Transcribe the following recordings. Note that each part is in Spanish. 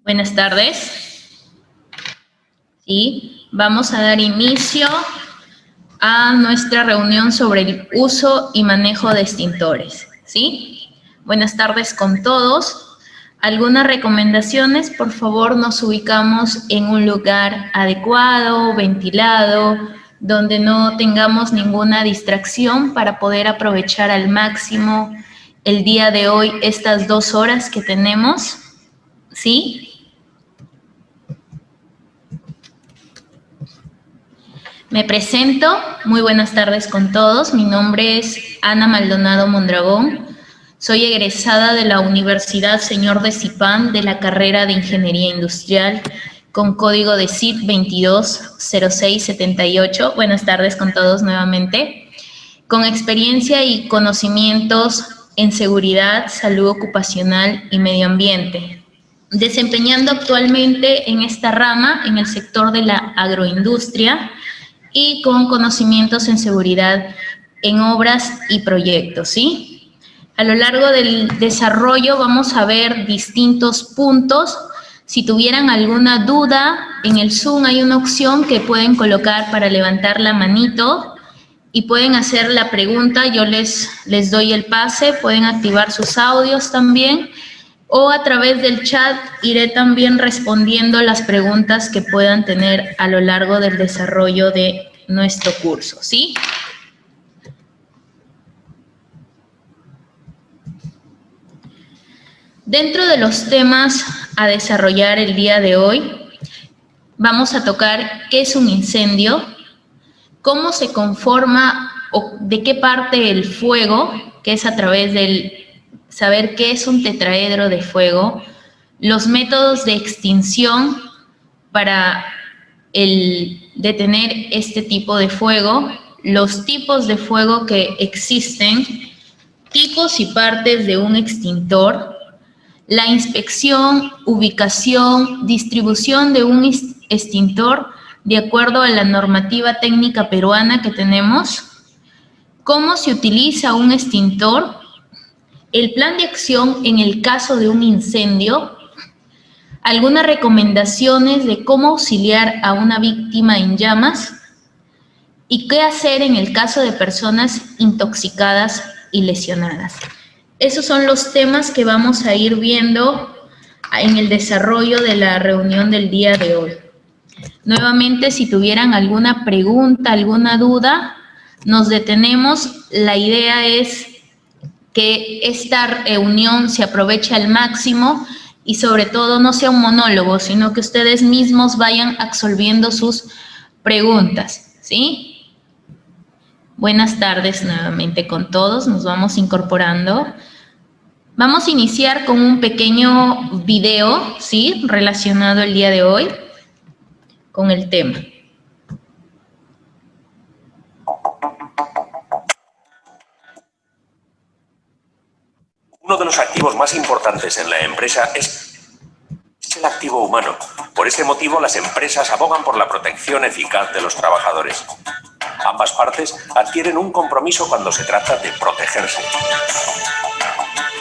Buenas tardes. Sí, vamos a dar inicio a nuestra reunión sobre el uso y manejo de extintores. ¿Sí? Buenas tardes con todos. Algunas recomendaciones, por favor, nos ubicamos en un lugar adecuado, ventilado, donde no tengamos ninguna distracción para poder aprovechar al máximo el día de hoy, estas 2 horas que tenemos. ¿Sí? Me presento, muy buenas tardes con todos. Mi nombre es Ana Maldonado Mondragón. Soy egresada de la Universidad Señor de Zipán de la carrera de Ingeniería Industrial con código de CIT 220678. Buenas tardes con todos nuevamente. Con experiencia y conocimientos en seguridad, salud ocupacional y medio ambiente. Desempeñando actualmente en esta rama en el sector de la agroindustria, y con conocimientos en seguridad en obras y proyectos, ¿sí? A lo largo del desarrollo vamos a ver distintos puntos. Si tuvieran alguna duda, en el Zoom hay una opción que pueden colocar para levantar la manito y pueden hacer la pregunta. Yo les doy el pase, pueden activar sus audios también, o a través del chat iré también respondiendo las preguntas que puedan tener a lo largo del desarrollo de nuestro curso, ¿sí? Dentro de los temas a desarrollar el día de hoy, vamos a tocar qué es un incendio, cómo se conforma o de qué parte el fuego, que es a través del saber qué es un tetraedro de fuego, los métodos de extinción para el detener este tipo de fuego, los tipos de fuego que existen, tipos y partes de un extintor, la inspección, ubicación, distribución de un extintor de acuerdo a la normativa técnica peruana que tenemos, cómo se utiliza un extintor, el plan de acción en el caso de un incendio, algunas recomendaciones de cómo auxiliar a una víctima en llamas y qué hacer en el caso de personas intoxicadas y lesionadas. Esos son los temas que vamos a ir viendo en el desarrollo de la reunión del día de hoy. Nuevamente, si tuvieran alguna pregunta, alguna duda, nos detenemos. La idea es que esta reunión se aproveche al máximo y sobre todo no sea un monólogo, sino que ustedes mismos vayan absolviendo sus preguntas, ¿sí? Buenas tardes nuevamente con todos, nos vamos incorporando. Vamos a iniciar con un pequeño video, ¿sí? Relacionado el día de hoy con el tema. Uno de los activos más importantes en la empresa es el activo humano. Por este motivo, las empresas abogan por la protección eficaz de los trabajadores. Ambas partes adquieren un compromiso cuando se trata de protegerse.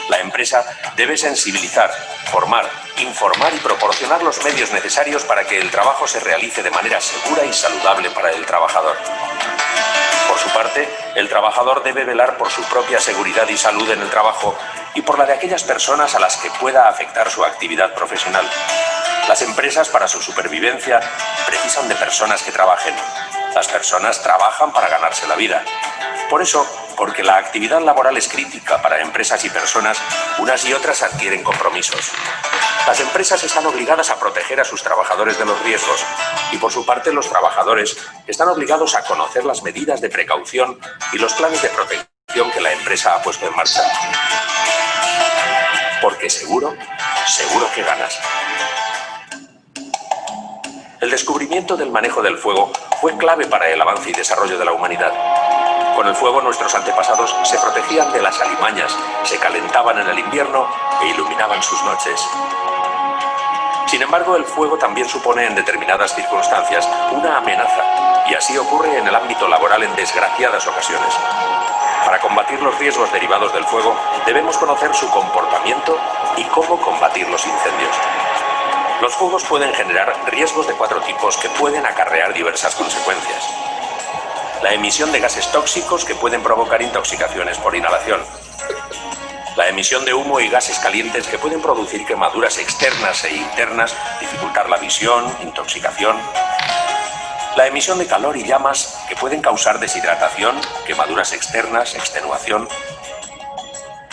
La empresa debe sensibilizar, formar, informar y proporcionar los medios necesarios para que el trabajo se realice de manera segura y saludable para el trabajador. Por su parte, el trabajador debe velar por su propia seguridad y salud en el trabajo y por la de aquellas personas a las que pueda afectar su actividad profesional. Las empresas, para su supervivencia, precisan de personas que trabajen. Las personas trabajan para ganarse la vida. Por eso, porque la actividad laboral es crítica para empresas y personas, unas y otras adquieren compromisos. Las empresas están obligadas a proteger a sus trabajadores de los riesgos y, por su parte, los trabajadores están obligados a conocer las medidas de precaución y los planes de protección que la empresa ha puesto en marcha. Porque seguro que ganas. El descubrimiento del manejo del fuego fue clave para el avance y desarrollo de la humanidad. Con el fuego nuestros antepasados se protegían de las alimañas, se calentaban en el invierno e iluminaban sus noches. Sin embargo, el fuego también supone en determinadas circunstancias una amenaza, y así ocurre en el ámbito laboral en desgraciadas ocasiones. Para combatir los riesgos derivados del fuego, debemos conocer su comportamiento y cómo combatir los incendios. Los fuegos pueden generar riesgos de 4 tipos que pueden acarrear diversas consecuencias. La emisión de gases tóxicos que pueden provocar intoxicaciones por inhalación. La emisión de humo y gases calientes que pueden producir quemaduras externas e internas, dificultar la visión, intoxicación. La emisión de calor y llamas que pueden causar deshidratación, quemaduras externas, extenuación.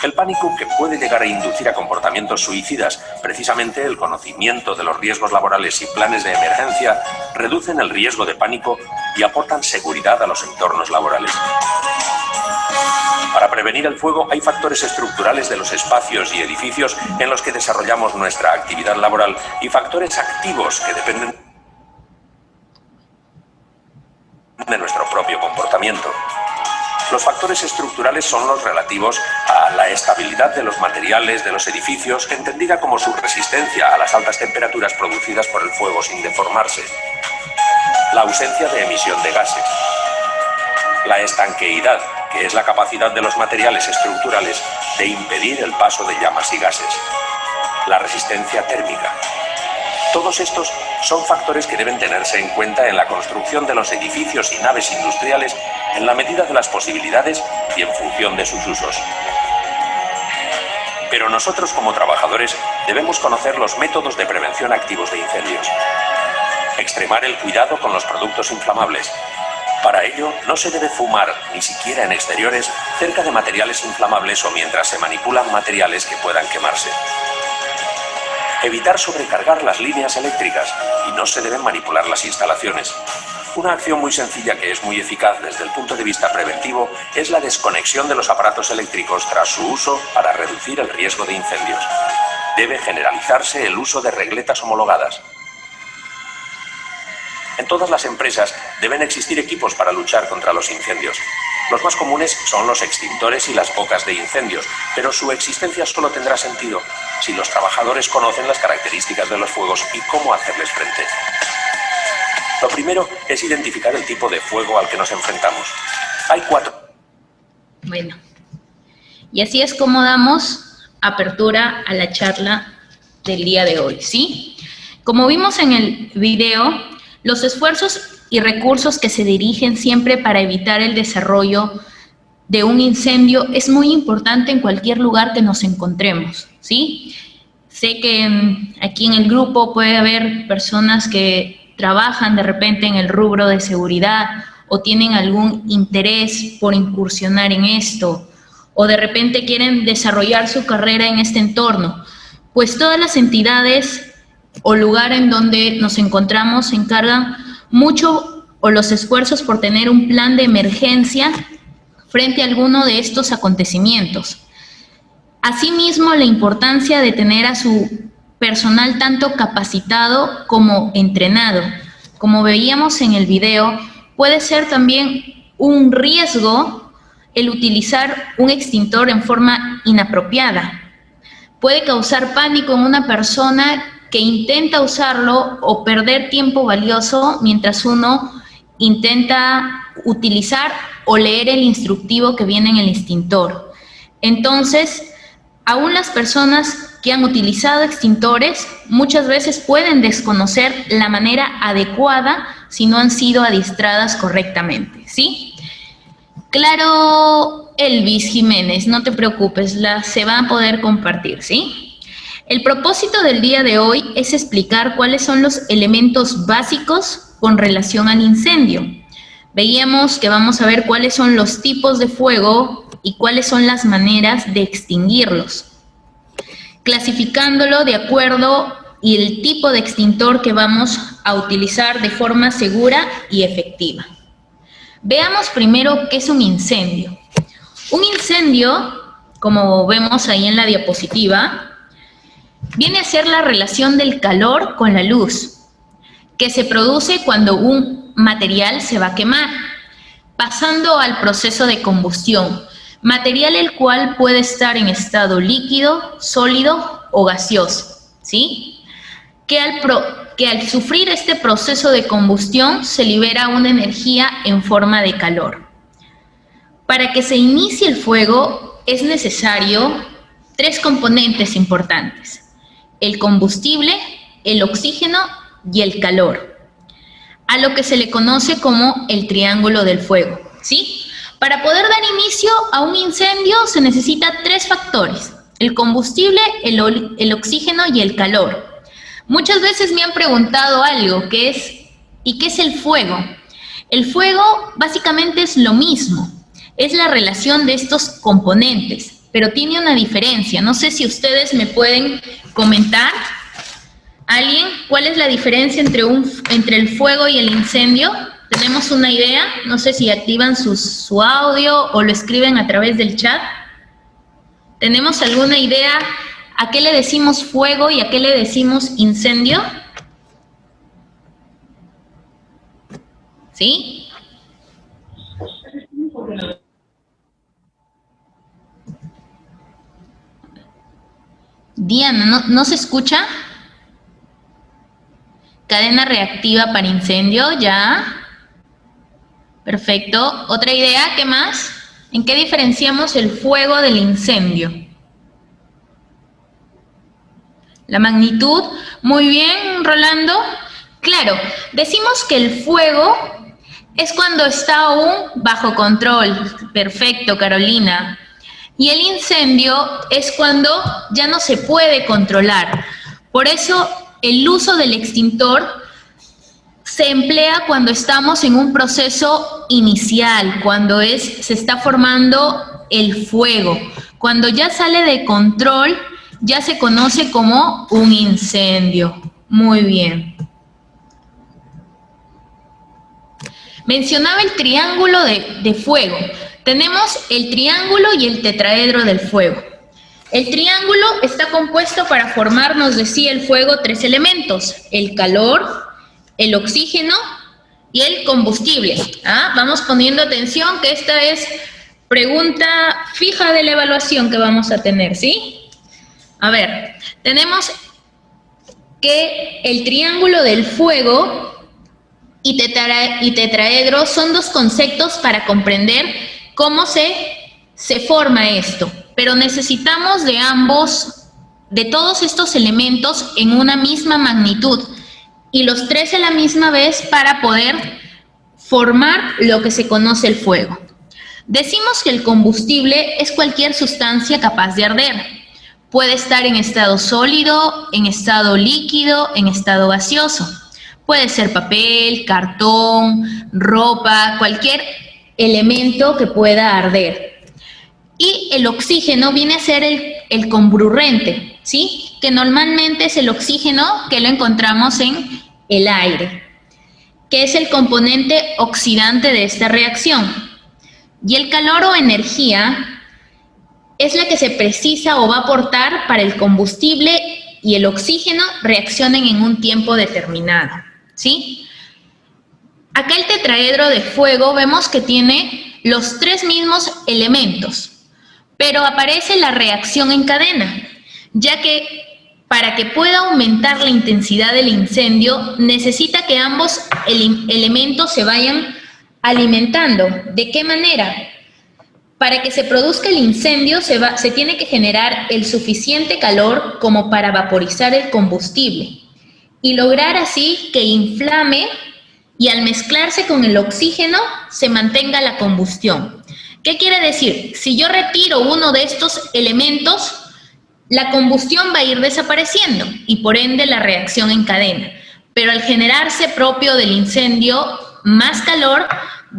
El pánico que puede llegar a inducir a comportamientos suicidas. Precisamente el conocimiento de los riesgos laborales y planes de emergencia reducen el riesgo de pánico y aportan seguridad a los entornos laborales. Para prevenir el fuego hay factores estructurales de los espacios y edificios en los que desarrollamos nuestra actividad laboral y factores activos que dependen de nuestro propio comportamiento. Los factores estructurales son los relativos a la estabilidad de los materiales de los edificios, entendida como su resistencia a las altas temperaturas producidas por el fuego sin deformarse. La ausencia de emisión de gases. La estanqueidad, que es la capacidad de los materiales estructurales de impedir el paso de llamas y gases. La resistencia térmica. Todos estos son factores que deben tenerse en cuenta en la construcción de los edificios y naves industriales en la medida de las posibilidades y en función de sus usos. Pero nosotros como trabajadores debemos conocer los métodos de prevención activos de incendios. Extremar el cuidado con los productos inflamables. Para ello, no se debe fumar, ni siquiera en exteriores, cerca de materiales inflamables o mientras se manipulan materiales que puedan quemarse. Evitar sobrecargar las líneas eléctricas y no se deben manipular las instalaciones. Una acción muy sencilla que es muy eficaz desde el punto de vista preventivo es la desconexión de los aparatos eléctricos tras su uso para reducir el riesgo de incendios. Debe generalizarse el uso de regletas homologadas. En todas las empresas deben existir equipos para luchar contra los incendios. Los más comunes son los extintores y las bocas de incendios, pero su existencia solo tendrá sentido si los trabajadores conocen las características de los fuegos y cómo hacerles frente. Lo primero es identificar el tipo de fuego al que nos enfrentamos. Hay 4. Bueno, y así es como damos apertura a la charla del día de hoy, ¿sí? Como vimos en el video, los esfuerzos y recursos que se dirigen siempre para evitar el desarrollo de un incendio es muy importante en cualquier lugar que nos encontremos, ¿sí? Sé que aquí en el grupo puede haber personas que trabajan de repente en el rubro de seguridad o tienen algún interés por incursionar en esto o de repente quieren desarrollar su carrera en este entorno, pues todas las entidades o lugar en donde nos encontramos se encargan mucho o los esfuerzos por tener un plan de emergencia frente a alguno de estos acontecimientos. Asimismo, la importancia de tener a su personal tanto capacitado como entrenado. Como veíamos en el video, puede ser también un riesgo el utilizar un extintor en forma inapropiada. Puede causar pánico en una persona que intenta usarlo o perder tiempo valioso mientras uno intenta utilizar o leer el instructivo que viene en el extintor. Entonces, aún las personas que han utilizado extintores muchas veces pueden desconocer la manera adecuada si no han sido adiestradas correctamente, ¿sí? Claro, Elvis Jiménez, no te preocupes, se va a poder compartir, ¿sí? El propósito del día de hoy es explicar cuáles son los elementos básicos con relación al incendio. Veíamos que vamos a ver cuáles son los tipos de fuego y cuáles son las maneras de extinguirlos, clasificándolo de acuerdo y el tipo de extintor que vamos a utilizar de forma segura y efectiva. Veamos primero qué es un incendio. Un incendio, como vemos ahí en la diapositiva, viene a ser la relación del calor con la luz, que se produce cuando un material se va a quemar, pasando al proceso de combustión, material el cual puede estar en estado líquido, sólido o gaseoso, ¿sí? Que al sufrir este proceso de combustión se libera una energía en forma de calor. Para que se inicie el fuego es necesario 3 componentes importantes: el combustible, el oxígeno y el calor, a lo que se le conoce como el triángulo del fuego, ¿sí? Para poder dar inicio a un incendio se necesita 3 factores: el combustible, el oxígeno y el calor. Muchas veces me han preguntado algo, ¿y qué es el fuego? El fuego básicamente es lo mismo, es la relación de estos componentes, pero tiene una diferencia. No sé si ustedes me pueden comentar, ¿alguien? ¿Cuál es la diferencia entre el fuego y el incendio? ¿Tenemos una idea? No sé si activan su audio o lo escriben a través del chat. ¿Tenemos alguna idea a qué le decimos fuego y a qué le decimos incendio? ¿Sí? Diana, ¿no se escucha? Cadena reactiva para incendio, ya. Perfecto. ¿Otra idea? ¿Qué más? ¿En qué diferenciamos el fuego del incendio? La magnitud. Muy bien, Rolando. Claro, decimos que el fuego es cuando está aún bajo control. Perfecto, Carolina. Y el incendio es cuando ya no se puede controlar. Por eso el uso del extintor se emplea cuando estamos en un proceso inicial, cuando se está formando el fuego. Cuando ya sale de control, ya se conoce como un incendio. Muy bien. Mencionaba el triángulo de fuego. Tenemos el triángulo y el tetraedro del fuego. El triángulo está compuesto para formar, nos decía el fuego, 3 elementos: el calor, el oxígeno y el combustible. Vamos poniendo atención que esta es pregunta fija de la evaluación que vamos a tener, ¿sí? A ver, tenemos que el triángulo del fuego y tetraedro son 2 conceptos para comprender cómo se forma esto, pero necesitamos de todos estos elementos en una misma magnitud y los 3 a la misma vez para poder formar lo que se conoce el fuego. Decimos que el combustible es cualquier sustancia capaz de arder. Puede estar en estado sólido, en estado líquido, en estado gaseoso. Puede ser papel, cartón, ropa, cualquier elemento que pueda arder. Y el oxígeno viene a ser el comburente, ¿sí? Que normalmente es el oxígeno que lo encontramos en el aire, que es el componente oxidante de esta reacción. Y el calor o energía es la que se precisa o va a aportar para el combustible y el oxígeno reaccionen en un tiempo determinado, ¿sí? Acá el tetraedro de fuego vemos que tiene los 3 mismos elementos, pero aparece la reacción en cadena, ya que para que pueda aumentar la intensidad del incendio necesita que ambos elementos se vayan alimentando. ¿De qué manera? Para que se produzca el incendio se tiene que generar el suficiente calor como para vaporizar el combustible y lograr así que inflame y al mezclarse con el oxígeno se mantenga la combustión. ¿Qué quiere decir? Si yo retiro uno de estos elementos, la combustión va a ir desapareciendo y por ende la reacción en cadena. Pero al generarse propio del incendio más calor,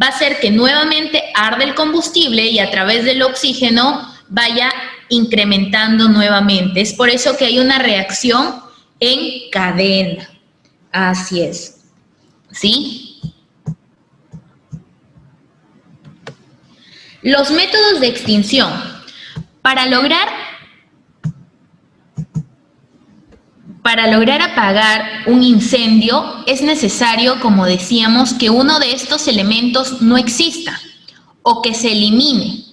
va a hacer que nuevamente arde el combustible y a través del oxígeno vaya incrementando nuevamente. Es por eso que hay una reacción en cadena. Así es. ¿Sí? Los métodos de extinción. Para lograr apagar un incendio es necesario, como decíamos, que uno de estos elementos no exista o que se elimine.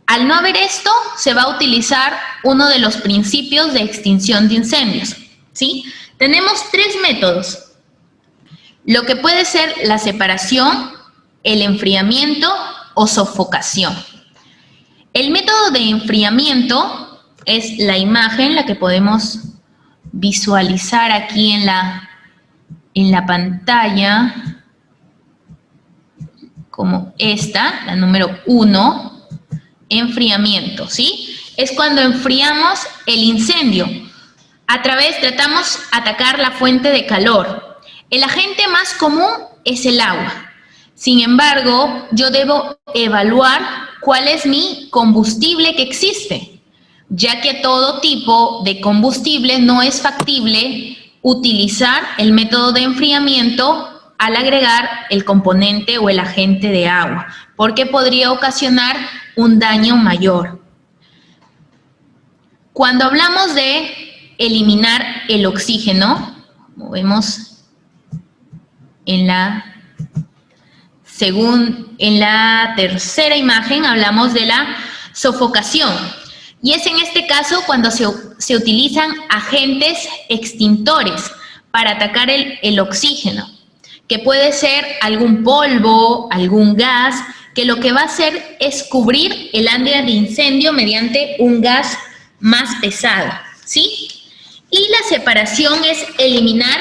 Al no haber esto, se va a utilizar uno de los principios de extinción de incendios, ¿sí? Tenemos 3 métodos. Lo que puede ser la separación, el enfriamiento o sofocación. El método de enfriamiento es la imagen, la que podemos visualizar aquí en la pantalla, como esta, la número 1, enfriamiento, ¿sí? Es cuando enfriamos el incendio. Tratamos de atacar la fuente de calor. El agente más común es el agua. Sin embargo, yo debo evaluar cuál es mi combustible que existe, ya que todo tipo de combustible no es factible utilizar el método de enfriamiento al agregar el componente o el agente de agua, porque podría ocasionar un daño mayor. Cuando hablamos de eliminar el oxígeno, como vemos en la tercera imagen, hablamos de la sofocación. Y es en este caso cuando se utilizan agentes extintores para atacar el oxígeno, que puede ser algún polvo, algún gas, que lo que va a hacer es cubrir el área de incendio mediante un gas más pesado, ¿sí? Y la separación es eliminar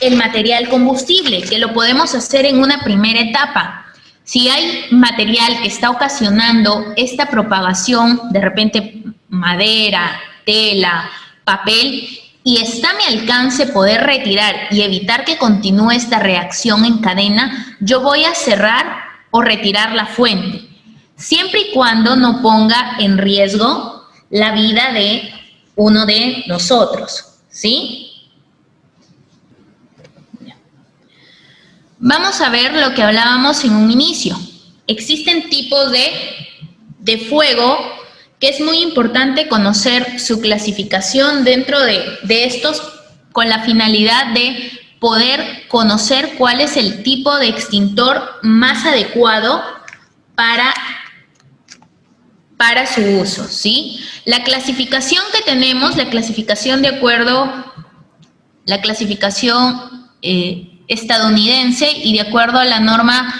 el material combustible, que lo podemos hacer en una primera etapa. Si hay material que está ocasionando esta propagación, de repente madera, tela, papel, y está a mi alcance poder retirar y evitar que continúe esta reacción en cadena, yo voy a cerrar o retirar la fuente, siempre y cuando no ponga en riesgo la vida de uno de nosotros, ¿sí? Vamos a ver lo que hablábamos en un inicio. Existen tipos de fuego que es muy importante conocer su clasificación dentro de estos, con la finalidad de poder conocer cuál es el tipo de extintor más adecuado para su uso, ¿sí? La clasificación que tenemos, la clasificación de acuerdo, la clasificación estadounidense y de acuerdo a la norma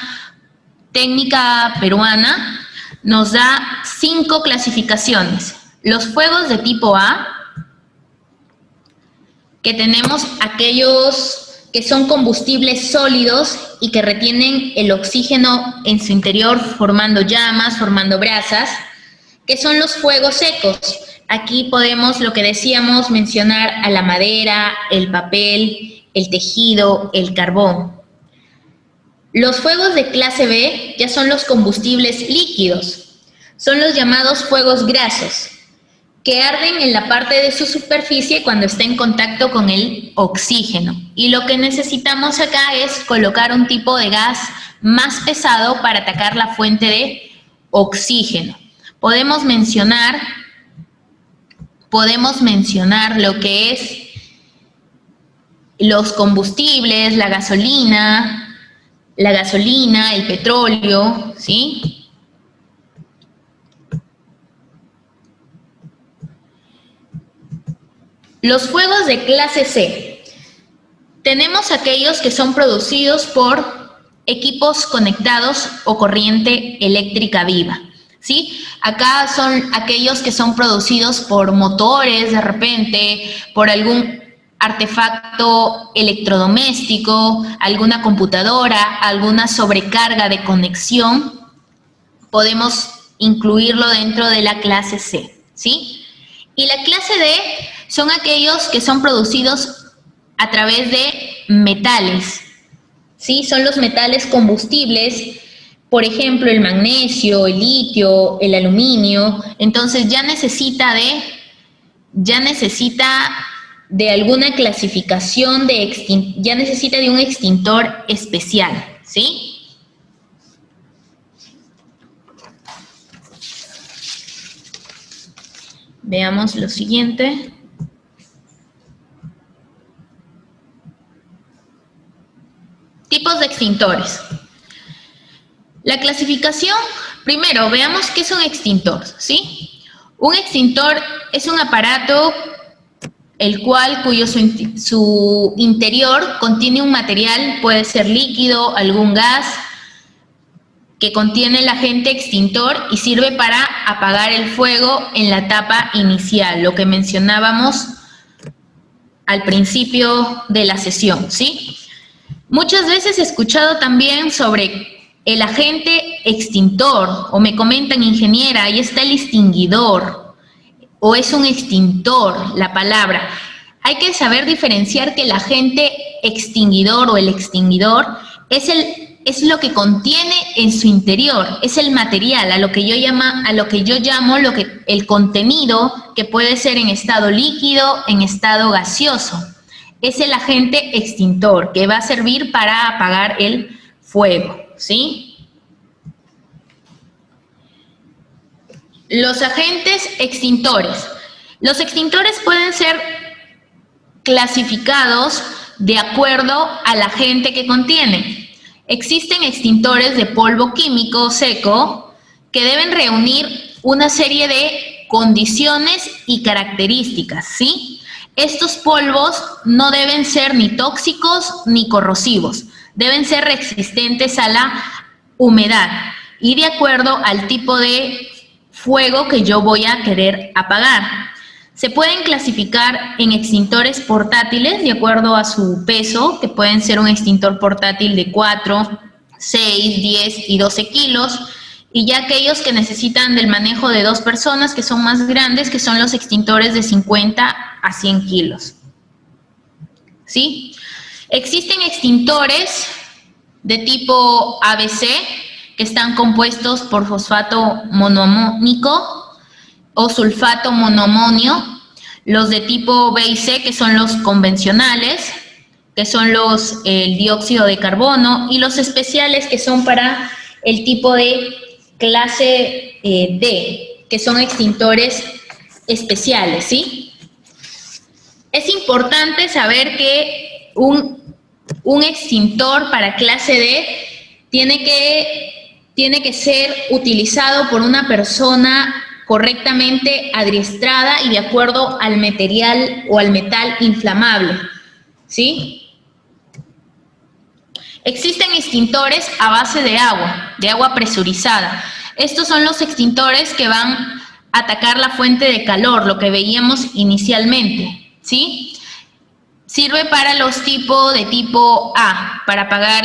técnica peruana, nos da 5 clasificaciones. Los fuegos de tipo A, que tenemos aquellos que son combustibles sólidos y que retienen el oxígeno en su interior formando llamas, formando brasas, que son los fuegos secos. Aquí podemos, lo que decíamos, mencionar a la madera, el papel, el tejido, el carbón. Los fuegos de clase B ya son los combustibles líquidos. Son los llamados fuegos grasos, que arden en la parte de su superficie cuando está en contacto con el oxígeno. Y lo que necesitamos acá es colocar un tipo de gas más pesado para atacar la fuente de oxígeno. Podemos mencionar lo que es los combustibles, la gasolina, el petróleo, ¿sí? Los fuegos de clase C. Tenemos aquellos que son producidos por equipos conectados o corriente eléctrica viva, ¿sí? Acá son aquellos que son producidos por motores, de repente, por algún artefacto electrodoméstico, alguna computadora, alguna sobrecarga de conexión, podemos incluirlo dentro de la clase C, ¿sí? Y la clase D son aquellos que son producidos a través de metales, ¿sí? Son los metales combustibles, por ejemplo, el magnesio, el litio, el aluminio. Entonces ya necesita de alguna clasificación, ya necesita de un extintor especial, ¿sí? Veamos lo siguiente. Tipos de extintores. La clasificación, primero, veamos qué es un extintor, ¿sí? Un extintor es un aparato cuyo su interior contiene un material, puede ser líquido, algún gas, que contiene el agente extintor y sirve para apagar el fuego en la etapa inicial, lo que mencionábamos al principio de la sesión, ¿sí? Muchas veces he escuchado también sobre el agente extintor, o me comentan, ingeniera, ahí está el extinguidor, o es un extintor la palabra. Hay que saber diferenciar que el agente extinguidor o el extinguidor es lo que contiene en su interior, es el material, a lo que yo llamo el contenido, que puede ser en estado líquido, en estado gaseoso. Es el agente extintor que va a servir para apagar el fuego, ¿sí? Los agentes extintores. Los extintores pueden ser clasificados de acuerdo al agente que contienen. Existen extintores de polvo químico seco que deben reunir una serie de condiciones y características, ¿sí? Estos polvos no deben ser ni tóxicos ni corrosivos, deben ser resistentes a la humedad y de acuerdo al tipo de fuego que yo voy a querer apagar. Se pueden clasificar en extintores portátiles de acuerdo a su peso, que pueden ser un extintor portátil de 4, 6, 10 y 12 kilos, y ya aquellos que necesitan del manejo de 2 personas, que son más grandes, que son los extintores de 50 a 100 kilos. ¿Sí? Existen extintores de tipo ABC, que están compuestos por fosfato monoamónico o sulfato monoamonio, los de tipo B y C, que son los convencionales, que son el dióxido de carbono, y los especiales, que son para el tipo de clase D, que son extintores especiales, ¿sí? Es importante saber que un extintor para clase D tiene que ser utilizado por una persona correctamente adiestrada y de acuerdo al material o al metal inflamable, ¿sí? Existen extintores a base de agua presurizada. Estos son los extintores que van a atacar la fuente de calor, lo que veíamos inicialmente, ¿sí? Sirve para los tipos de tipo A, para apagar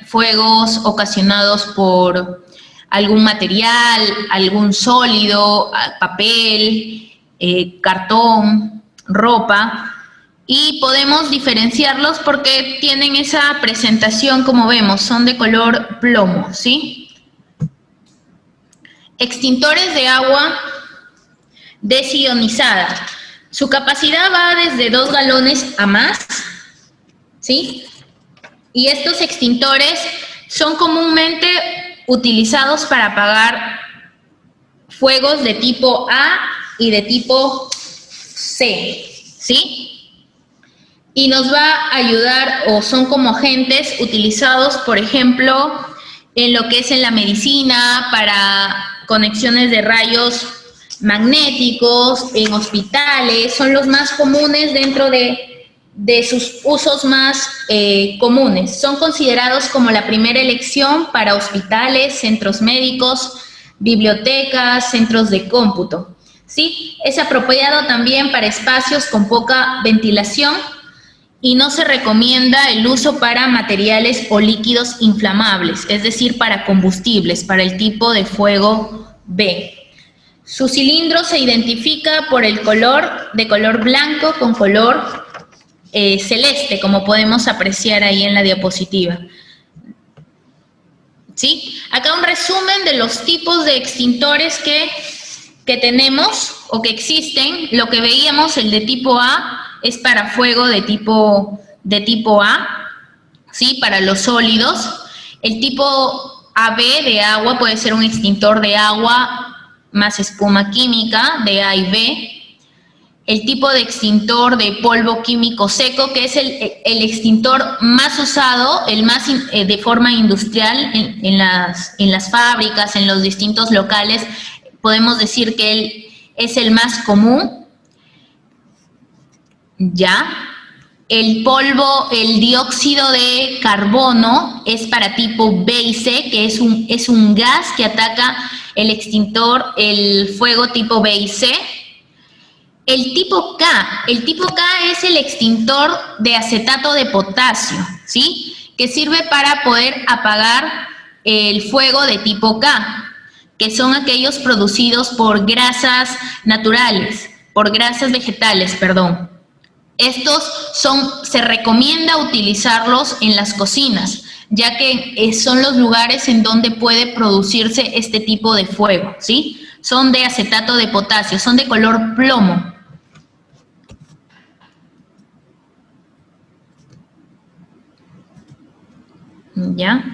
fuegos ocasionados por algún material, algún sólido, papel, cartón, ropa, y podemos diferenciarlos porque tienen esa presentación, como vemos, son de color plomo, ¿sí? Extintores de agua desionizada. Su capacidad va desde 2 galones a más, ¿sí? Y estos extintores son comúnmente utilizados para apagar fuegos de tipo A y de tipo C, ¿sí? Y nos va a ayudar, o son como agentes utilizados, por ejemplo, en lo que es en la medicina, para conexiones de rayos magnéticos, en hospitales, son los más comunes dentro de sus usos más comunes. Son considerados como la primera elección para hospitales, centros médicos, bibliotecas, centros de cómputo, ¿sí? Es apropiado también para espacios con poca ventilación y no se recomienda el uso para materiales o líquidos inflamables, es decir, para combustibles, para el tipo de fuego B. Su cilindro se identifica por el color, de color blanco con color celeste, como podemos apreciar ahí en la diapositiva. ¿Sí? Acá un resumen de los tipos de extintores que tenemos o que existen. Lo que veíamos, el de tipo A, es para fuego de tipo A, ¿sí? Para los sólidos. El tipo AB de agua puede ser un extintor de agua más espuma química de A y B. El tipo de extintor de polvo químico seco, que es el extintor más usado, el más de forma industrial en las fábricas, en los distintos locales, podemos decir que él es el más común. ¿Ya? El dióxido de carbono es para tipo B y C, que es un gas que ataca el extintor, el fuego tipo B y C. El tipo K es el extintor de acetato de potasio, ¿sí? Que sirve para poder apagar el fuego de tipo K, que son aquellos producidos por grasas naturales, por grasas vegetales, perdón. Se recomienda utilizarlos en las cocinas, ya que son los lugares en donde puede producirse este tipo de fuego, ¿sí? Son de acetato de potasio, son de color plomo. ¿Ya?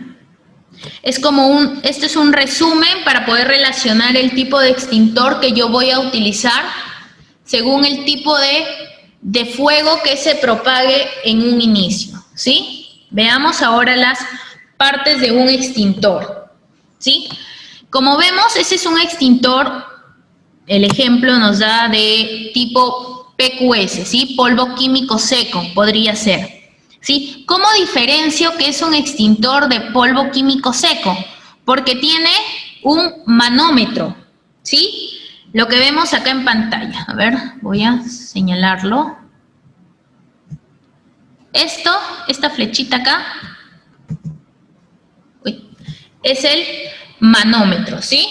Este es un resumen para poder relacionar el tipo de extintor que yo voy a utilizar según el tipo de fuego que se propague en un inicio, ¿sí? Veamos ahora las partes de un extintor, ¿sí? Como vemos, ese es un extintor, el ejemplo nos da de tipo PQS, ¿sí? Polvo químico seco, podría ser. ¿Sí? ¿Cómo diferencio que es un extintor de polvo químico seco? Porque tiene un manómetro, ¿sí? Lo que vemos acá en pantalla. A ver, voy a señalarlo. Esta flechita acá, es el manómetro, ¿sí?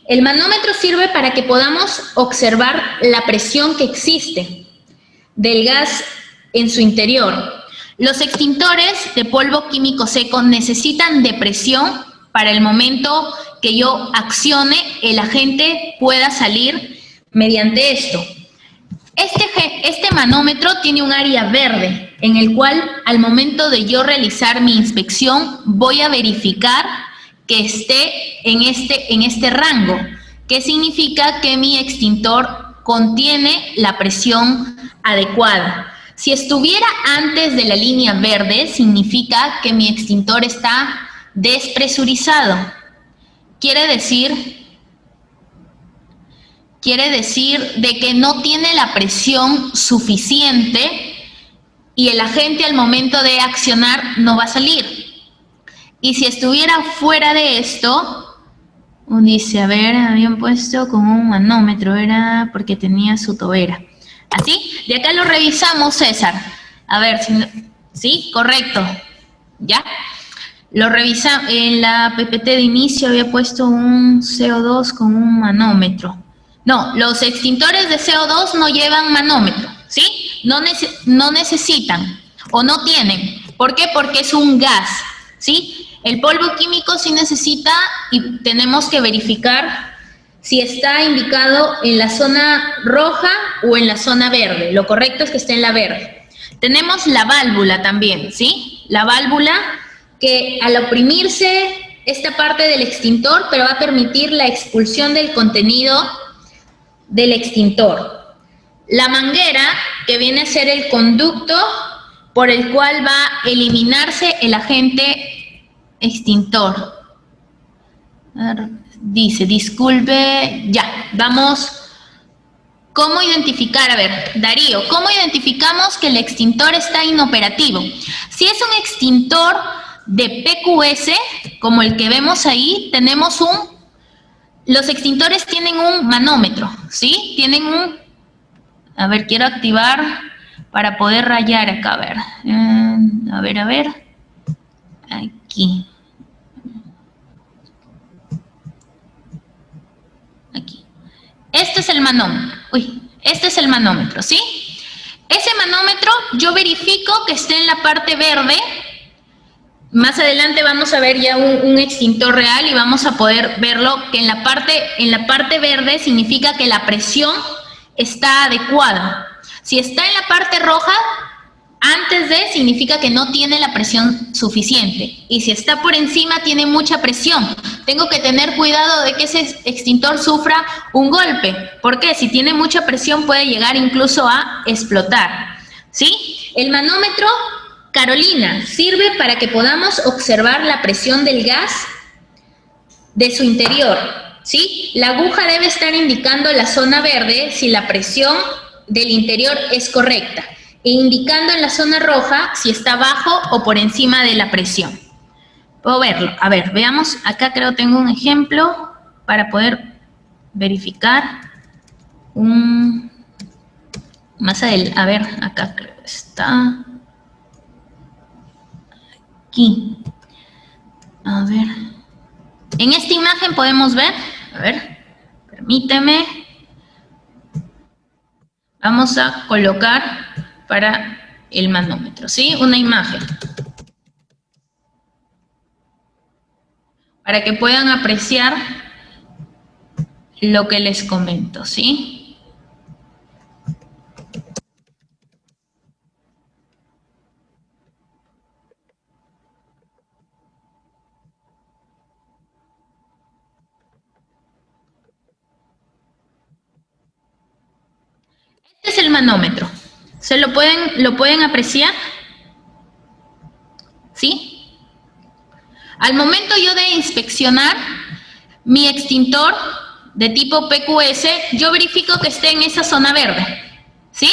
El manómetro sirve para que podamos observar la presión que existe del gas en su interior. Los extintores de polvo químico seco necesitan de presión para el momento que yo accione, el agente pueda salir mediante esto. Este manómetro tiene un área verde en el cual al momento de yo realizar mi inspección voy a verificar que esté en este rango, que significa que mi extintor contiene la presión adecuada. Si estuviera antes de la línea verde, significa que mi extintor está despresurizado. Quiere decir de que no tiene la presión suficiente y el agente al momento de accionar no va a salir. Y si estuviera fuera de esto, dice, a ver, habían puesto como un manómetro, era porque tenía su tobera. ¿Así? De acá lo revisamos, César. A ver, ¿sí? Correcto. ¿Ya? Lo revisamos. En la PPT de inicio había puesto un CO2 con un manómetro. No, los extintores de CO2 no llevan manómetro, ¿sí? No necesitan o no tienen. ¿Por qué? Porque es un gas, ¿sí? El polvo químico sí necesita y tenemos que verificar si está indicado en la zona roja o en la zona verde. Lo correcto es que esté en la verde. Tenemos la válvula también, ¿sí? La válvula que al oprimirse esta parte del extintor, pero va a permitir la expulsión del contenido del extintor. La manguera, que viene a ser el conducto por el cual va a eliminarse el agente extintor. Dice, disculpe, ya, vamos. ¿Cómo identificar? A ver, Darío, ¿cómo identificamos que el extintor está inoperativo? Si es un extintor de PQS, como el que vemos ahí, tenemos los extintores tienen un manómetro, ¿sí? Tienen a ver, quiero activar para poder rayar acá, a ver, aquí. Aquí. Este es el manómetro. Este es el manómetro, ¿sí? Ese manómetro yo verifico que esté en la parte verde. Más adelante vamos a ver ya un extintor real y vamos a poder verlo que en la parte verde significa que la presión está adecuada. Si está en la parte roja, antes de significa que no tiene la presión suficiente. Y si está por encima, tiene mucha presión. Tengo que tener cuidado de que ese extintor sufra un golpe. Porque si tiene mucha presión puede llegar incluso a explotar. ¿Sí? El manómetro Carolina sirve para que podamos observar la presión del gas de su interior. ¿Sí? La aguja debe estar indicando la zona verde si la presión del interior es correcta. E indicando en la zona roja si está bajo o por encima de la presión. Puedo verlo. A ver, veamos. Acá creo tengo un ejemplo para poder verificar más adelante, a ver, acá creo que está. Aquí. A ver. En esta imagen podemos ver, a ver, permíteme. Vamos a colocar para el manómetro, ¿sí? Una imagen. Para que puedan apreciar lo que les comento, ¿sí? Este es el manómetro. ¿Lo pueden apreciar? ¿Sí? Al momento yo de inspeccionar mi extintor de tipo PQS, yo verifico que esté en esa zona verde. ¿Sí?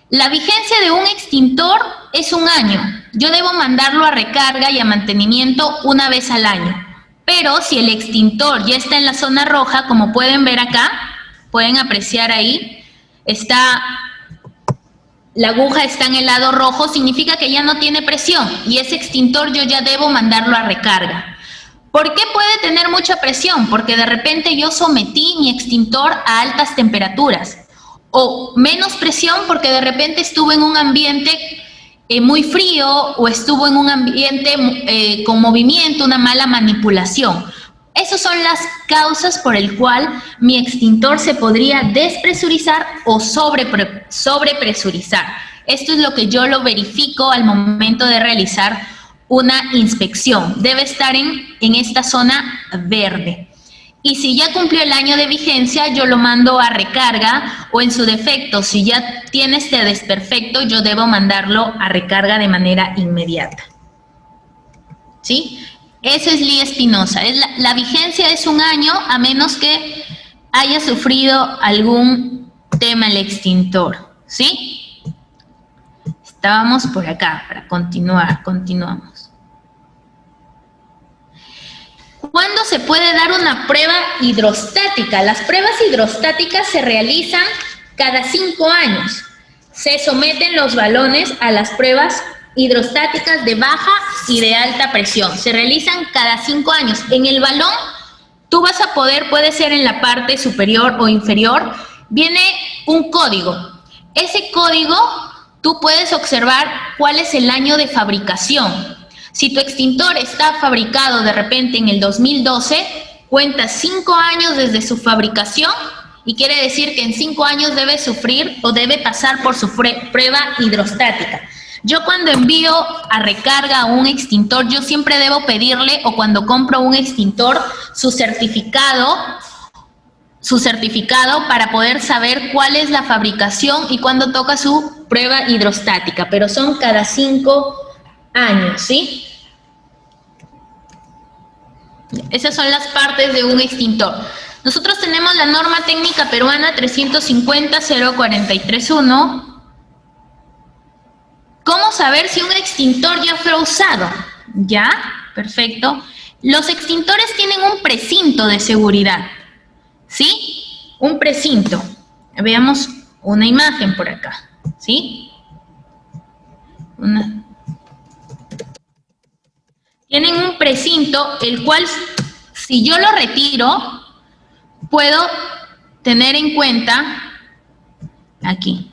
La vigencia de un extintor es 1 año. Yo debo mandarlo a recarga y a mantenimiento una vez al año. Pero si el extintor ya está en la zona roja, como pueden ver acá, pueden apreciar ahí, la aguja está en el lado rojo, significa que ya no tiene presión y ese extintor yo ya debo mandarlo a recarga. ¿Por qué puede tener mucha presión? Porque de repente yo sometí mi extintor a altas temperaturas. O menos presión porque de repente estuvo en un ambiente muy frío o estuvo en un ambiente con movimiento, una mala manipulación. Esas son las causas por el cual mi extintor se podría despresurizar o sobrepresurizar. Esto es lo que yo lo verifico al momento de realizar una inspección. Debe estar en esta zona verde. Y si ya cumplió el año de vigencia, yo lo mando a recarga o en su defecto, si ya tiene este desperfecto, yo debo mandarlo a recarga de manera inmediata. ¿Sí? Ese es Lee Espinosa. La vigencia es 1 año a menos que haya sufrido algún tema el extintor. ¿Sí? Estábamos por acá para continuar. Continuamos. ¿Cuándo se puede dar una prueba hidrostática? Las pruebas hidrostáticas se realizan cada 5 años. Se someten los balones a las pruebas hidrostáticas de baja y de alta presión. Se realizan cada 5 años. En el balón, tú vas a poder, puede ser en la parte superior o inferior, viene un código. Ese código, tú puedes observar cuál es el año de fabricación. Si tu extintor está fabricado de repente en el 2012, cuenta 5 años desde su fabricación y quiere decir que en 5 años debe sufrir o debe pasar por su prueba hidrostática. Yo cuando envío a recarga un extintor, yo siempre debo pedirle, o cuando compro un extintor, su certificado para poder saber cuál es la fabricación y cuándo toca su prueba hidrostática, pero son cada 5 años, ¿sí? Esas son las partes de un extintor. Nosotros tenemos la norma técnica peruana 350-0431. ¿Cómo saber si un extintor ya fue usado? ¿Ya? Perfecto. Los extintores tienen un precinto de seguridad, ¿sí? Un precinto. Veamos una imagen por acá, ¿sí? Tienen un precinto, el cual, si yo lo retiro, puedo tener en cuenta, aquí,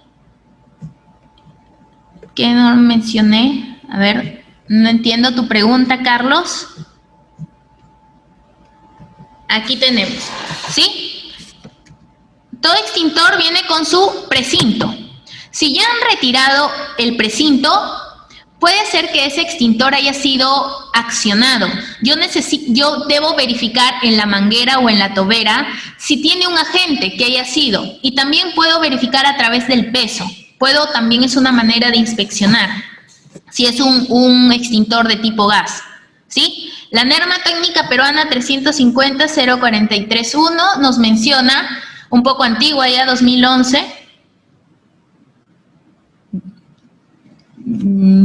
¿qué no mencioné? A ver, no entiendo tu pregunta, Carlos. Aquí tenemos, ¿sí? Todo extintor viene con su precinto. Si ya han retirado el precinto, puede ser que ese extintor haya sido accionado. Yo debo verificar en la manguera o en la tobera si tiene un agente que haya sido. Y también puedo verificar a través del peso. También es una manera de inspeccionar si es un extintor de tipo gas, ¿sí? La norma técnica peruana 350-0431 nos menciona, un poco antigua ya, 2011.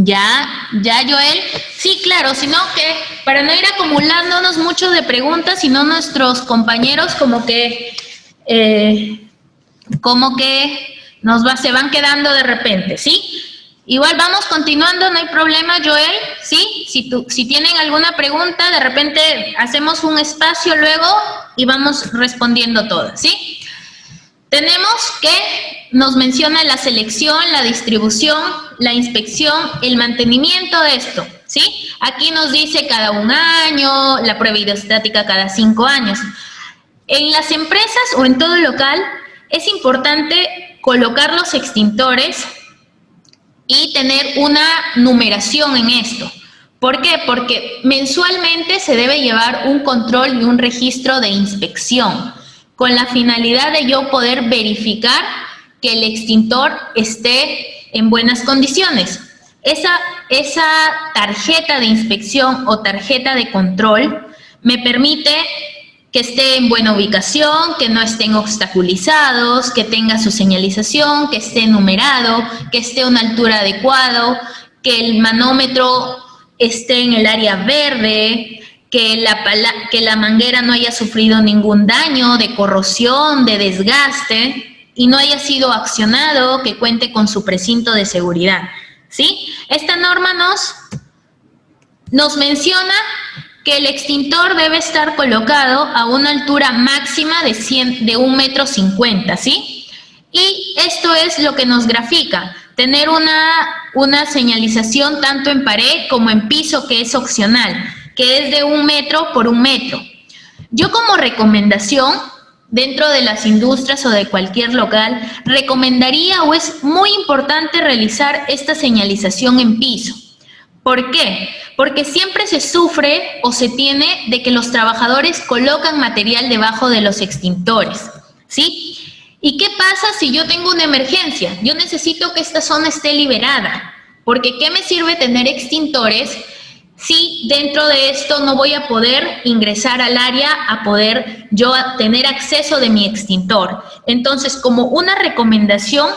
Ya, Joel. Sí, claro, sino que para no ir acumulándonos muchos de preguntas, sino nuestros compañeros como que se van quedando de repente, ¿sí? Igual vamos continuando, no hay problema, Joel, ¿sí? Si tienen alguna pregunta, de repente hacemos un espacio luego y vamos respondiendo todas, ¿sí? Tenemos que nos menciona la selección, la distribución, la inspección, el mantenimiento de esto, ¿sí? Aquí nos dice cada 1 año, la prueba hidrostática cada 5 años. En las empresas o en todo local es importante colocar los extintores y tener una numeración en esto. ¿Por qué? Porque mensualmente se debe llevar un control y un registro de inspección con la finalidad de yo poder verificar que el extintor esté en buenas condiciones. Esa tarjeta de inspección o tarjeta de control me permite que esté en buena ubicación, que no estén obstaculizados, que tenga su señalización, que esté numerado, que esté a una altura adecuada, que el manómetro esté en el área verde, que la manguera no haya sufrido ningún daño de corrosión, de desgaste y no haya sido accionado, que cuente con su precinto de seguridad, ¿sí? Esta norma nos menciona que el extintor debe estar colocado a una altura máxima de 1,50 m, ¿sí? Y esto es lo que nos grafica, tener una señalización tanto en pared como en piso, que es opcional, que es de 1 metro por 1 metro. Yo como recomendación, dentro de las industrias o de cualquier local, recomendaría o es muy importante realizar esta señalización en piso. ¿Por qué? Porque siempre se sufre o se tiene de que los trabajadores colocan material debajo de los extintores, ¿sí? ¿Y qué pasa si yo tengo una emergencia? Yo necesito que esta zona esté liberada, porque ¿qué me sirve tener extintores si dentro de esto no voy a poder ingresar al área a poder yo tener acceso de mi extintor? Entonces, como una recomendación,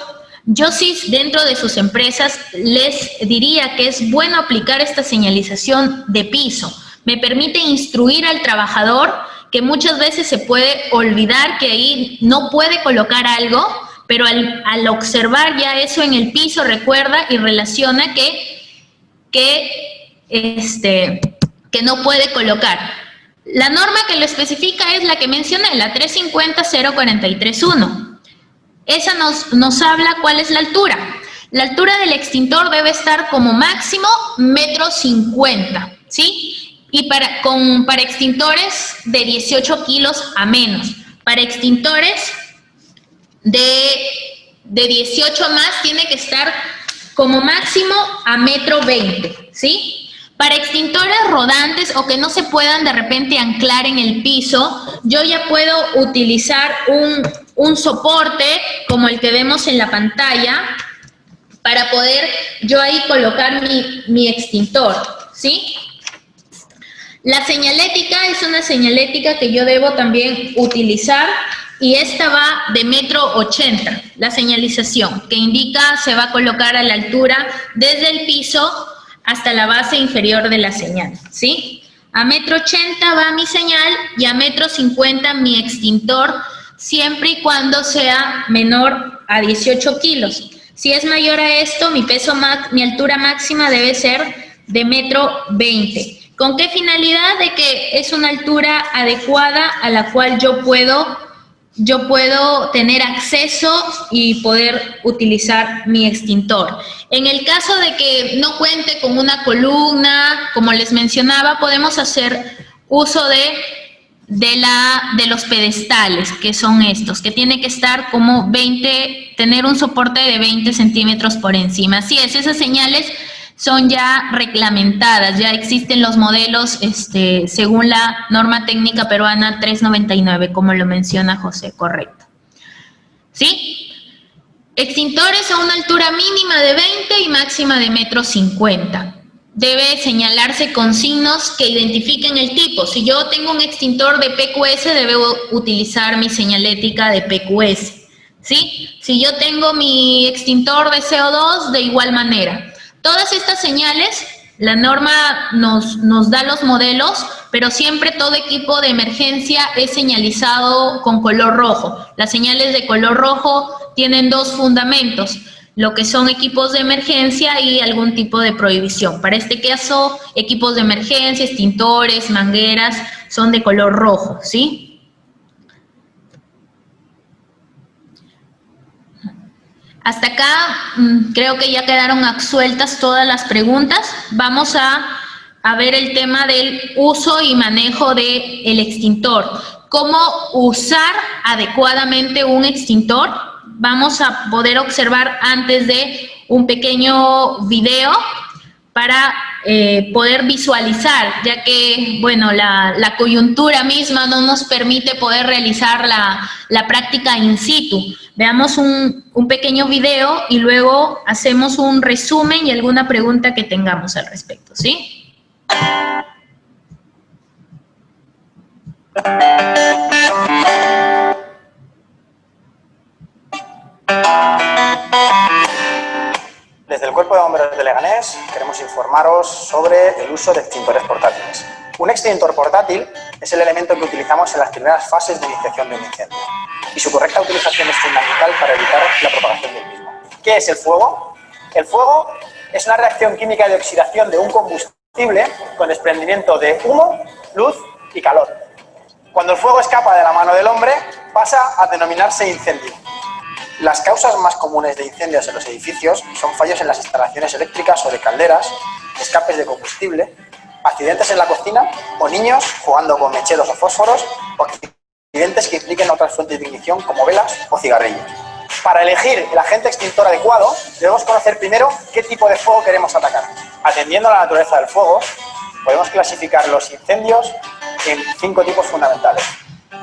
yo sí dentro de sus empresas les diría que es bueno aplicar esta señalización de piso. Me permite instruir al trabajador que muchas veces se puede olvidar que ahí no puede colocar algo, pero al observar ya eso en el piso recuerda y relaciona que no puede colocar. La norma que lo especifica es la que mencioné, la 350-043-1. Esa nos habla cuál es la altura. La altura del extintor debe estar como máximo 1,50 m, ¿sí? Y para extintores de 18 kilos a menos. Para extintores de 18 más tiene que estar como máximo a 1,20 m, ¿sí? Para extintores rodantes o que no se puedan de repente anclar en el piso, yo ya puedo utilizar un soporte como el que vemos en la pantalla para poder yo ahí colocar mi extintor, ¿sí? La señalética es una señalética que yo debo también utilizar y esta va de 1,80 m, la señalización, que indica se va a colocar a la altura desde el piso hasta la base inferior de la señal, ¿sí? A 1,80 m va mi señal y a 1,50 m mi extintor, siempre y cuando sea menor a 18 kilos. Si es mayor a esto, mi altura máxima debe ser de 1,20 m. ¿Con qué finalidad? De que es una altura adecuada a la cual yo puedo tener acceso y poder utilizar mi extintor. En el caso de que no cuente con una columna, como les mencionaba, podemos hacer uso de los pedestales, que son estos, que tiene que estar como tener un soporte de 20 centímetros por encima. Así es, esas señales son ya reglamentadas, ya existen los modelos según la norma técnica peruana 399, como lo menciona José, correcto. ¿Sí? Extintores a una altura mínima de 20 y máxima de 1,50 m. Debe señalarse con signos que identifiquen el tipo. Si yo tengo un extintor de PQS, debo utilizar mi señalética de PQS, ¿sí? Si yo tengo mi extintor de CO2, de igual manera. Todas estas señales, la norma nos da los modelos, pero siempre todo equipo de emergencia es señalizado con color rojo. Las señales de color rojo tienen dos fundamentos, lo que son equipos de emergencia y algún tipo de prohibición. Para este caso, equipos de emergencia, extintores, mangueras, son de color rojo, ¿sí? Hasta acá creo que ya quedaron absueltas todas las preguntas. Vamos a ver el tema del uso y manejo del extintor. ¿Cómo usar adecuadamente un extintor? Vamos a poder observar antes de un pequeño video para poder visualizar, ya que, bueno, la coyuntura misma no nos permite poder realizar la práctica in situ. Veamos un pequeño video y luego hacemos un resumen y alguna pregunta que tengamos al respecto, ¿sí? Desde el Cuerpo de Bomberos de Leganés queremos informaros sobre el uso de extintores portátiles. Un extintor portátil es el elemento que utilizamos en las primeras fases de iniciación de un incendio y su correcta utilización es fundamental para evitar la propagación del mismo. ¿Qué es el fuego? El fuego es una reacción química de oxidación de un combustible con desprendimiento de humo, luz y calor. Cuando el fuego escapa de la mano del hombre, pasa a denominarse incendio. Las causas más comunes de incendios en los edificios son fallos en las instalaciones eléctricas o de calderas, escapes de combustible, accidentes en la cocina o niños jugando con mecheros o fósforos o accidentes que impliquen otras fuentes de ignición como velas o cigarrillos. Para elegir el agente extintor adecuado, debemos conocer primero qué tipo de fuego queremos atacar. Atendiendo a la naturaleza del fuego, podemos clasificar los incendios en 5 tipos fundamentales.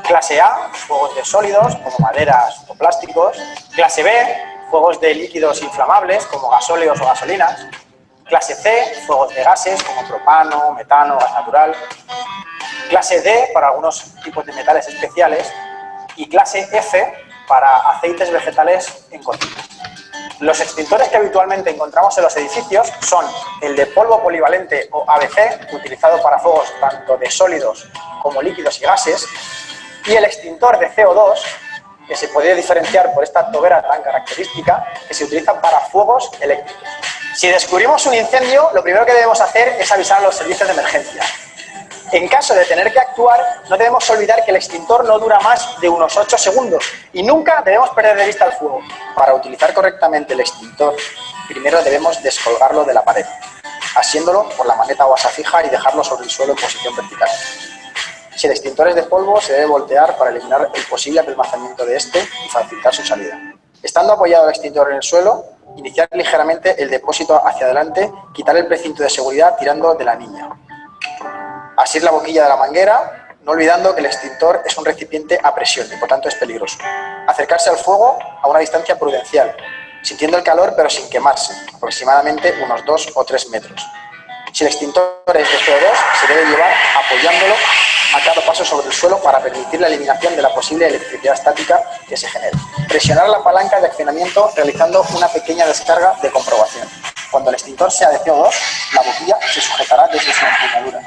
Clase A, fuegos de sólidos, como maderas o plásticos. Clase B, fuegos de líquidos inflamables, como gasóleos o gasolinas. Clase C, fuegos de gases, como propano, metano, gas natural. Clase D, para algunos tipos de metales especiales. Y clase F, para aceites vegetales en cocinas. Los extintores que habitualmente encontramos en los edificios son el de polvo polivalente o ABC, utilizado para fuegos tanto de sólidos como líquidos y gases, y el extintor de CO2, que se puede diferenciar por esta tobera tan característica, que se utiliza para fuegos eléctricos. Si descubrimos un incendio, lo primero que debemos hacer es avisar a los servicios de emergencia. En caso de tener que actuar, no debemos olvidar que el extintor no dura más de unos 8 segundos y nunca debemos perder de vista el fuego. Para utilizar correctamente el extintor, primero debemos descolgarlo de la pared, asiéndolo por la maneta o asa fija y dejarlo sobre el suelo en posición vertical. Si el extintor es de polvo, se debe voltear para eliminar el posible apelmazamiento de este y facilitar su salida. Estando apoyado el extintor en el suelo, iniciar ligeramente el depósito hacia adelante, quitar el precinto de seguridad tirando de la anilla. Asir la boquilla de la manguera, no olvidando que el extintor es un recipiente a presión y por tanto es peligroso. Acercarse al fuego a una distancia prudencial, sintiendo el calor pero sin quemarse, aproximadamente unos 2 o 3 metros. Si el extintor es de CO2, se debe llevar apoyándolo a cada paso sobre el suelo para permitir la eliminación de la posible electricidad estática que se genere. Presionar la palanca de accionamiento realizando una pequeña descarga de comprobación. Cuando el extintor sea de CO2, la boquilla se sujetará desde su empuñadura,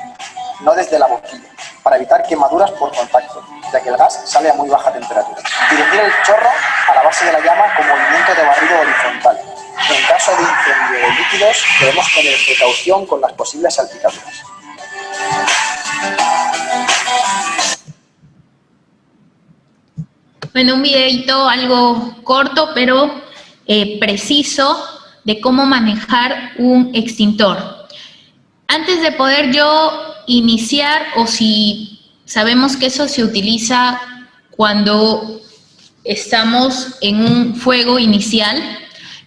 no desde la boquilla, para evitar quemaduras por contacto, ya que el gas sale a muy baja temperatura. Dirigir el chorro a la base de la llama con movimiento de barrido horizontal. En caso de incendio de líquidos, debemos tener precaución con las posibles salpicaduras. Bueno, un videito algo corto, pero preciso de cómo manejar un extintor. Antes de poder yo iniciar, o si sabemos que eso se utiliza cuando estamos en un fuego inicial,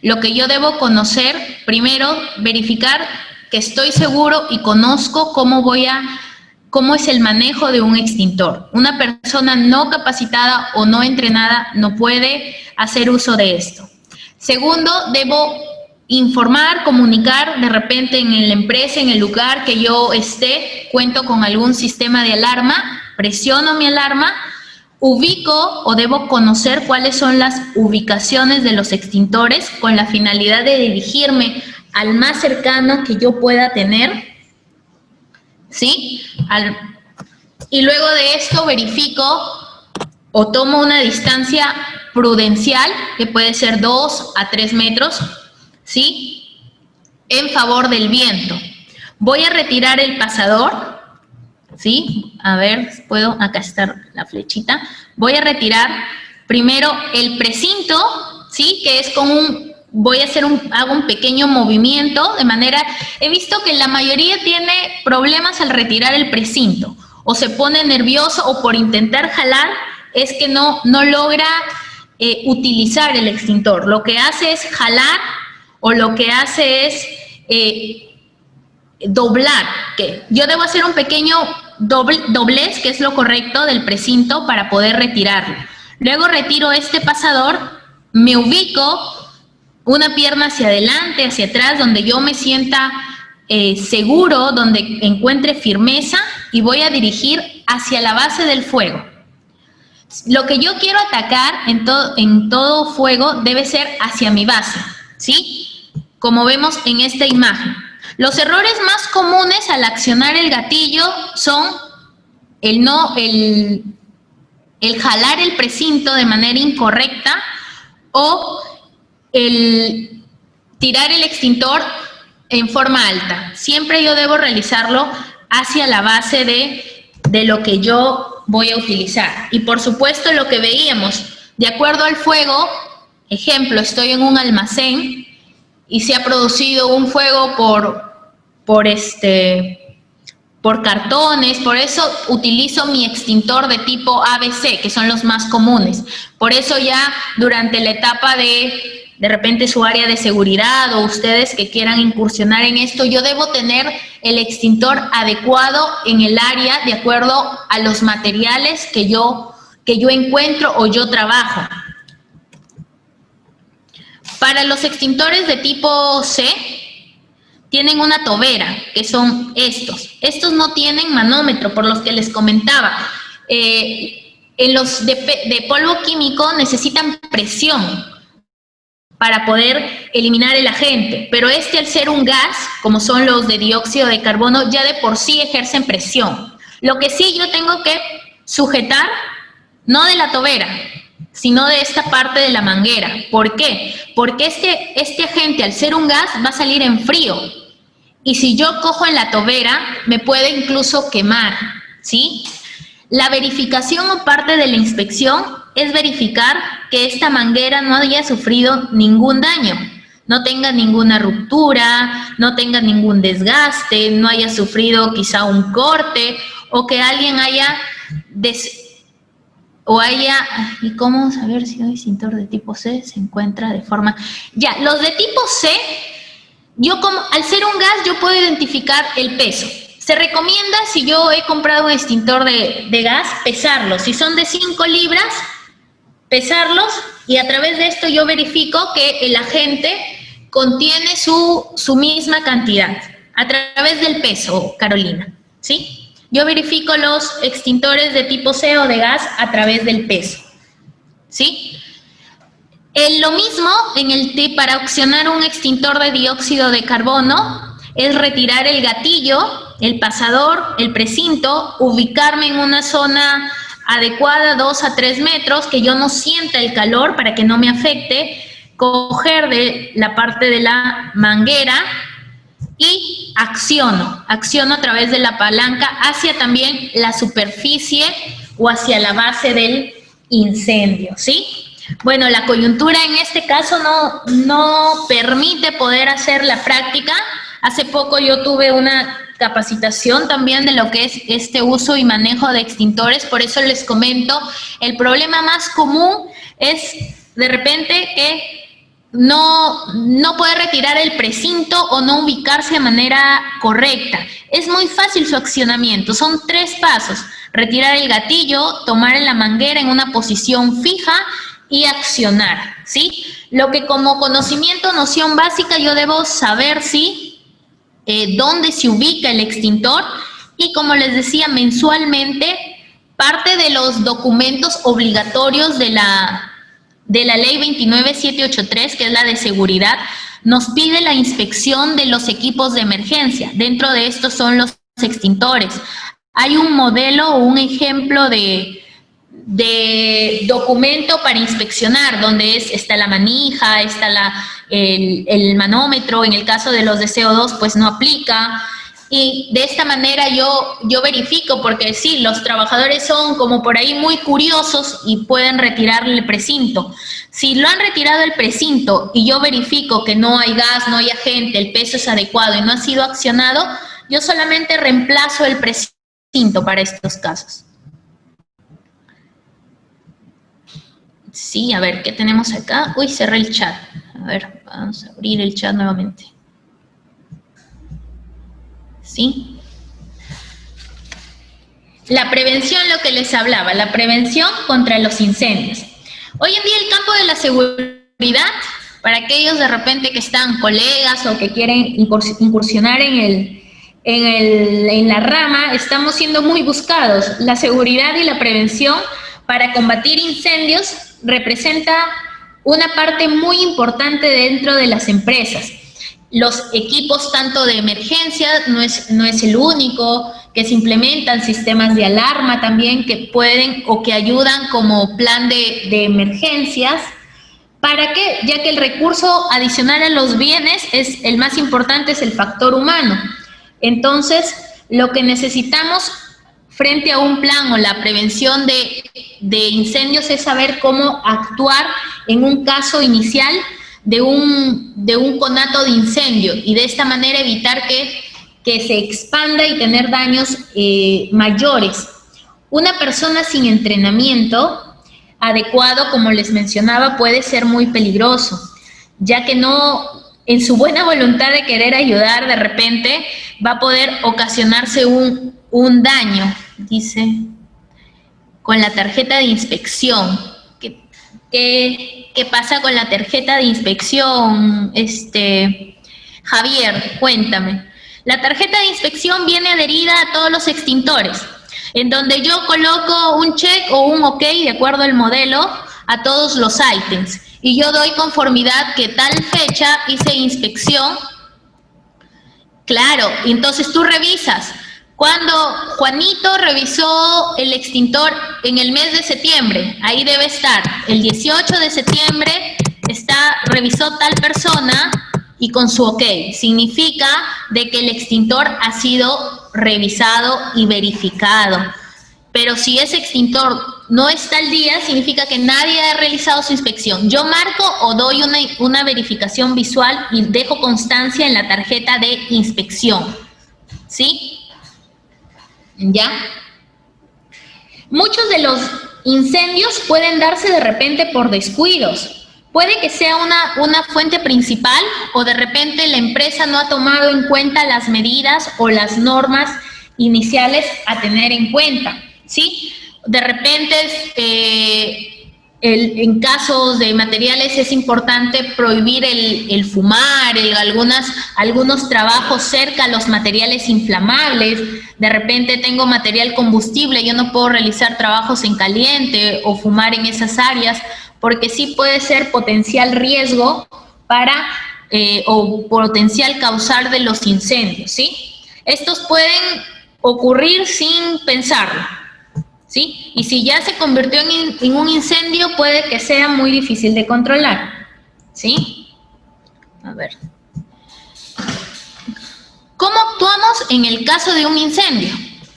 lo que yo debo conocer, primero, verificar que estoy seguro y conozco cómo es el manejo de un extintor. Una persona no capacitada o no entrenada no puede hacer uso de esto. Segundo, debo informar, comunicar de repente en la empresa, en el lugar que yo esté, cuento con algún sistema de alarma, presiono mi alarma, ubico o debo conocer cuáles son las ubicaciones de los extintores con la finalidad de dirigirme al más cercano que yo pueda tener, ¿sí? y luego de esto verifico o tomo una distancia prudencial, que puede ser 2 a 3 metros, ¿sí? En favor del viento. Voy a retirar el pasador, ¿sí? A ver, puedo, acá está la flechita. Voy a retirar primero el precinto, ¿sí? Que es con voy a hacer hago un pequeño movimiento, de manera, he visto que la mayoría tiene problemas al retirar el precinto, o se pone nervioso, o por intentar jalar, es que no logra utilizar el extintor. Lo que hace es jalar, o lo que hace es doblar, que yo debo hacer un pequeño doblez, que es lo correcto del precinto, para poder retirarlo. Luego retiro este pasador, me ubico una pierna hacia adelante, hacia atrás, donde yo me sienta seguro, donde encuentre firmeza, y voy a dirigir hacia la base del fuego. Lo que yo quiero atacar en todo fuego debe ser hacia mi base, ¿sí? Como vemos en esta imagen. Los errores más comunes al accionar el gatillo son el jalar el precinto de manera incorrecta, o el tirar el extintor en forma alta. Siempre yo debo realizarlo hacia la base de lo que yo voy a utilizar. Y por supuesto, lo que veíamos, de acuerdo al fuego, ejemplo, estoy en un almacén y se ha producido un fuego por cartones, por eso utilizo mi extintor de tipo ABC, que son los más comunes. Por eso ya durante la etapa de repente su área de seguridad, o ustedes que quieran incursionar en esto, yo debo tener el extintor adecuado en el área de acuerdo a los materiales que yo encuentro o yo trabajo. Para los extintores de tipo C, tienen una tobera, que son estos. Estos no tienen manómetro, por los que les comentaba. En los de polvo químico necesitan presión para poder eliminar el agente, pero al ser un gas, como son los de dióxido de carbono, ya de por sí ejercen presión. Lo que sí yo tengo que sujetar, no de la tobera, sino de esta parte de la manguera. ¿Por qué? Porque este agente, al ser un gas, va a salir en frío, y si yo cojo en la tobera, me puede incluso quemar, ¿sí? La verificación o parte de la inspección es verificar que esta manguera no haya sufrido ningún daño, no tenga ninguna ruptura, no tenga ningún desgaste, no haya sufrido quizá un corte, o que alguien haya ¿y cómo saber si un extintor de tipo C se encuentra de forma? Ya, los de tipo C, al ser un gas, yo puedo identificar el peso. Se recomienda, si yo he comprado un extintor de gas, pesarlos. Si son de 5 libras, pesarlos, y a través de esto yo verifico que el agente contiene su misma cantidad, a través del peso, Carolina, ¿sí? Yo verifico los extintores de tipo C o de gas a través del peso, ¿sí? Lo mismo para accionar un extintor de dióxido de carbono es retirar el gatillo, el pasador, el precinto, ubicarme en una zona adecuada, 2 a 3 metros, que yo no sienta el calor para que no me afecte, coger de la parte de la manguera y acciono a través de la palanca hacia también la superficie o hacia la base del incendio, ¿sí? Bueno, la coyuntura en este caso no permite poder hacer la práctica. Hace poco yo tuve una capacitación también de lo que es este uso y manejo de extintores, por eso les comento, el problema más común es de repente que no puede retirar el precinto o no ubicarse de manera correcta. Es muy fácil su accionamiento, son 3 pasos: retirar el gatillo, tomar la manguera en una posición fija y accionar, ¿sí? Lo que como conocimiento, noción básica, yo debo saber, ¿sí?, dónde se ubica el extintor, y como les decía, mensualmente, parte de los documentos obligatorios de la ley 29783, que es la de seguridad, nos pide la inspección de los equipos de emergencia. Dentro de estos son los extintores. hay un modelo o un ejemplo de documento para inspeccionar, donde está la manija, está el manómetro. En el caso de los de CO2, pues no aplica. Y de esta manera yo verifico, porque sí, los trabajadores son como por ahí muy curiosos y pueden retirarle el precinto. Si lo han retirado el precinto y yo verifico que no hay gas, no hay agente, el peso es adecuado y no ha sido accionado, yo solamente reemplazo el precinto para estos casos. Sí, a ver, ¿qué tenemos acá? Uy, cerré el chat. A ver, vamos a abrir el chat nuevamente. ¿Sí? La prevención, lo que les hablaba, la prevención contra los incendios. Hoy en día el campo de la seguridad, para aquellos de repente que están colegas o que quieren incursionar en la rama, estamos siendo muy buscados. La seguridad y la prevención para combatir incendios representa una parte muy importante dentro de las empresas. Los equipos tanto de emergencia no es el único, que se implementan sistemas de alarma también que pueden o que ayudan como plan de emergencias. ¿Para qué? Ya que el recurso adicional a los bienes es el más importante, es el factor humano. Entonces, lo que necesitamos frente a un plan o la prevención de incendios es saber cómo actuar en un caso inicial de un conato de incendio y de esta manera evitar que se expanda y tener daños mayores. Una persona sin entrenamiento adecuado, como les mencionaba, puede ser muy peligroso, ya que no, en su buena voluntad de querer ayudar, de repente va a poder ocasionarse un daño. Dice, con la tarjeta de inspección. ¿Qué pasa con la tarjeta de inspección? Javier, cuéntame. La tarjeta de inspección viene adherida a todos los extintores, en donde yo coloco un check o un OK, de acuerdo al modelo, a todos los ítems. Y yo doy conformidad que tal fecha hice inspección. Claro, entonces tú revisas. Cuando Juanito revisó el extintor en el mes de septiembre, ahí debe estar. El 18 de septiembre revisó tal persona y con su OK. Significa de que el extintor ha sido revisado y verificado. Pero si ese extintor no está al día, significa que nadie ha realizado su inspección. Yo marco o doy una verificación visual y dejo constancia en la tarjeta de inspección. ¿Sí? ¿Ya? Muchos de los incendios pueden darse de repente por descuidos. Puede que sea una fuente principal o de repente la empresa no ha tomado en cuenta las medidas o las normas iniciales a tener en cuenta, ¿sí? De repente en casos de materiales es importante prohibir el fumar, algunos trabajos cerca a los materiales inflamables. De repente tengo material combustible, yo no puedo realizar trabajos en caliente o fumar en esas áreas, porque sí puede ser potencial riesgo o potencial causar de los incendios, ¿sí? Estos pueden ocurrir sin pensarlo, ¿sí? Y si ya se convirtió en un incendio, puede que sea muy difícil de controlar, ¿sí? A ver. ¿Cómo actuamos en el caso de un incendio?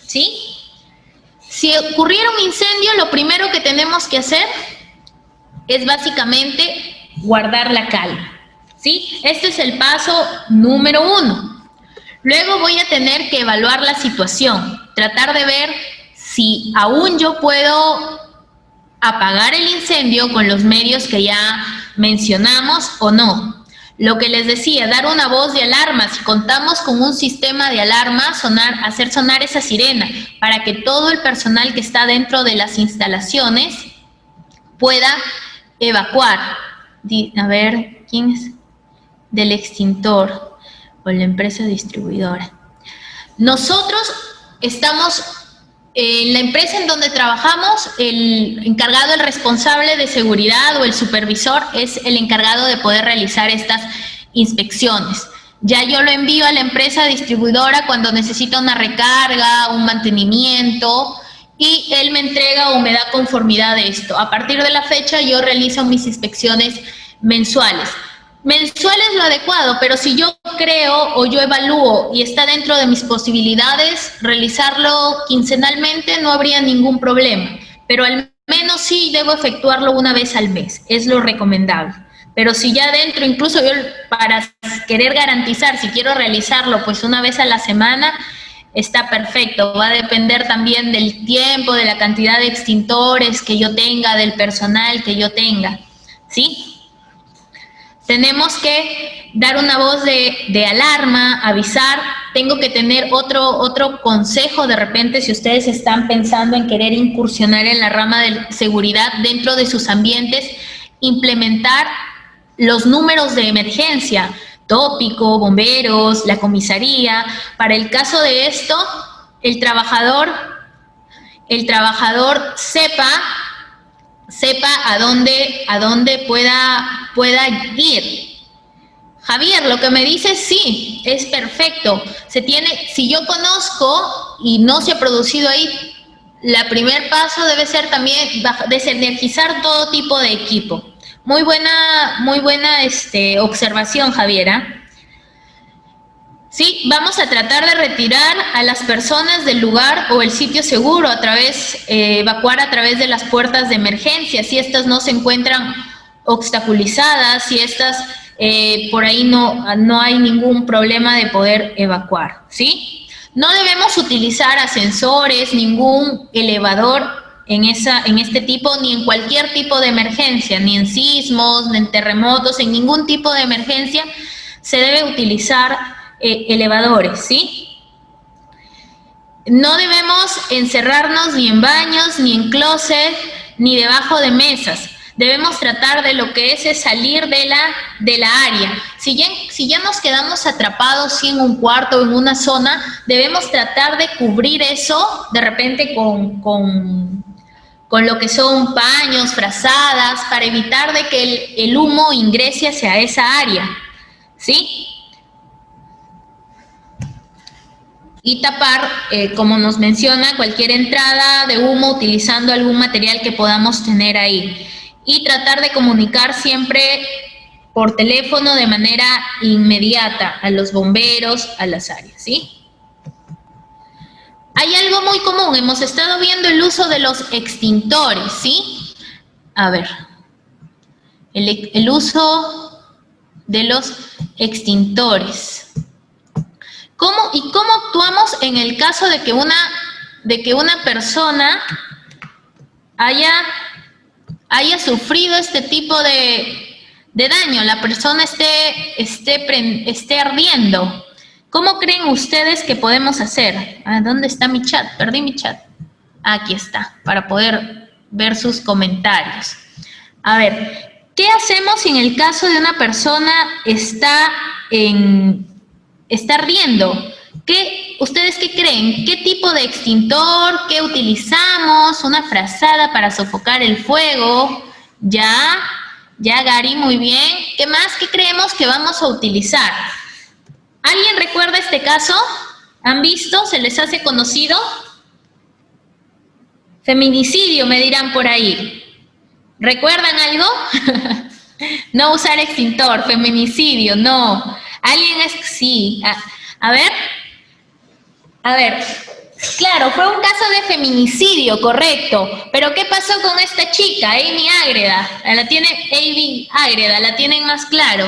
¿Sí? Si ocurriera un incendio, lo primero que tenemos que hacer es básicamente guardar la calma, ¿sí? Este es el paso número 1. Luego voy a tener que evaluar la situación, tratar de ver si aún yo puedo apagar el incendio con los medios que ya mencionamos o no. Lo que les decía, dar una voz de alarma. Si contamos con un sistema de alarma, hacer sonar esa sirena para que todo el personal que está dentro de las instalaciones pueda evacuar. A ver, ¿quién es? Del extintor o la empresa distribuidora. Nosotros estamos en la empresa en donde trabajamos, el encargado, el responsable de seguridad o el supervisor es el encargado de poder realizar estas inspecciones. Ya yo lo envío a la empresa distribuidora cuando necesita una recarga, un mantenimiento, y él me entrega o me da conformidad de esto. A partir de la fecha yo realizo mis inspecciones mensuales. Mensual es lo adecuado, pero si yo creo o yo evalúo y está dentro de mis posibilidades, realizarlo quincenalmente no habría ningún problema, pero al menos sí debo efectuarlo una vez al mes, es lo recomendable. Pero si ya dentro, incluso yo para querer garantizar, si quiero realizarlo pues una vez a la semana, está perfecto. Va a depender también del tiempo, de la cantidad de extintores que yo tenga, del personal que yo tenga, ¿sí? Tenemos que dar una voz de alarma, avisar. Tengo que tener otro consejo de repente si ustedes están pensando en querer incursionar en la rama de seguridad dentro de sus ambientes, implementar los números de emergencia, tópico, bomberos, la comisaría. Para el caso de esto, el trabajador sepa a dónde pueda ir. Javier, lo que me dices sí, es perfecto. Si yo conozco y no se ha producido ahí, el primer paso debe ser también desenergizar todo tipo de equipo. Muy buena observación, Javiera. Sí, vamos a tratar de retirar a las personas del lugar o el sitio seguro evacuar a través de las puertas de emergencia, si estas no se encuentran obstaculizadas, si estas por ahí no hay ningún problema de poder evacuar, ¿sí? No debemos utilizar ascensores, ningún elevador en este tipo, ni en cualquier tipo de emergencia, ni en sismos, ni en terremotos, en ningún tipo de emergencia se debe utilizar elevadores, ¿sí? No debemos encerrarnos ni en baños, ni en closet, ni debajo de mesas. Debemos tratar de lo que es salir de la área. Si ya nos quedamos atrapados ¿sí? en un cuarto o en una zona, debemos tratar de cubrir eso de repente con lo que son paños, frazadas, para evitar de que el humo ingrese hacia esa área, ¿sí? Y tapar, como nos menciona, cualquier entrada de humo utilizando algún material que podamos tener ahí. Y tratar de comunicar siempre por teléfono de manera inmediata a los bomberos, a las áreas, ¿sí? Hay algo muy común, hemos estado viendo el uso de los extintores, ¿sí? A ver, el uso de los extintores. ¿Cómo actuamos en el caso de que una persona haya sufrido este tipo de daño, la persona esté ardiendo? ¿Cómo creen ustedes que podemos hacer? ¿Dónde está mi chat? Perdí mi chat. Aquí está, para poder ver sus comentarios. A ver, ¿qué hacemos si en el caso de una persona está ardiendo? ¿Ustedes qué creen? ¿Qué tipo de extintor? ¿Qué utilizamos? ¿Una frazada para sofocar el fuego? Ya, Gary, muy bien. ¿Qué más? ¿Qué creemos que vamos a utilizar? ¿Alguien recuerda este caso? ¿Han visto? ¿Se les hace conocido? Feminicidio, me dirán por ahí. ¿Recuerdan algo? No usar extintor, feminicidio, no. ¿Alguien sí? A ver, claro, fue un caso de feminicidio, correcto. Pero ¿qué pasó con esta chica, Amy Ágreda? Amy Ágreda, la tienen más claro.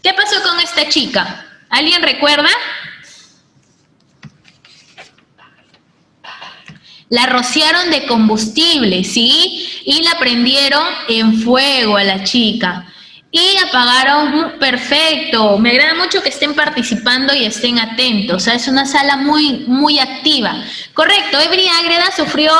¿Qué pasó con esta chica? ¿Alguien recuerda? La rociaron de combustible, ¿sí? Y la prendieron en fuego a la chica. Y apagaron, perfecto. Me agrada mucho que estén participando y estén atentos. O sea, es una sala muy, muy activa. Correcto, Amy Ágreda sufrió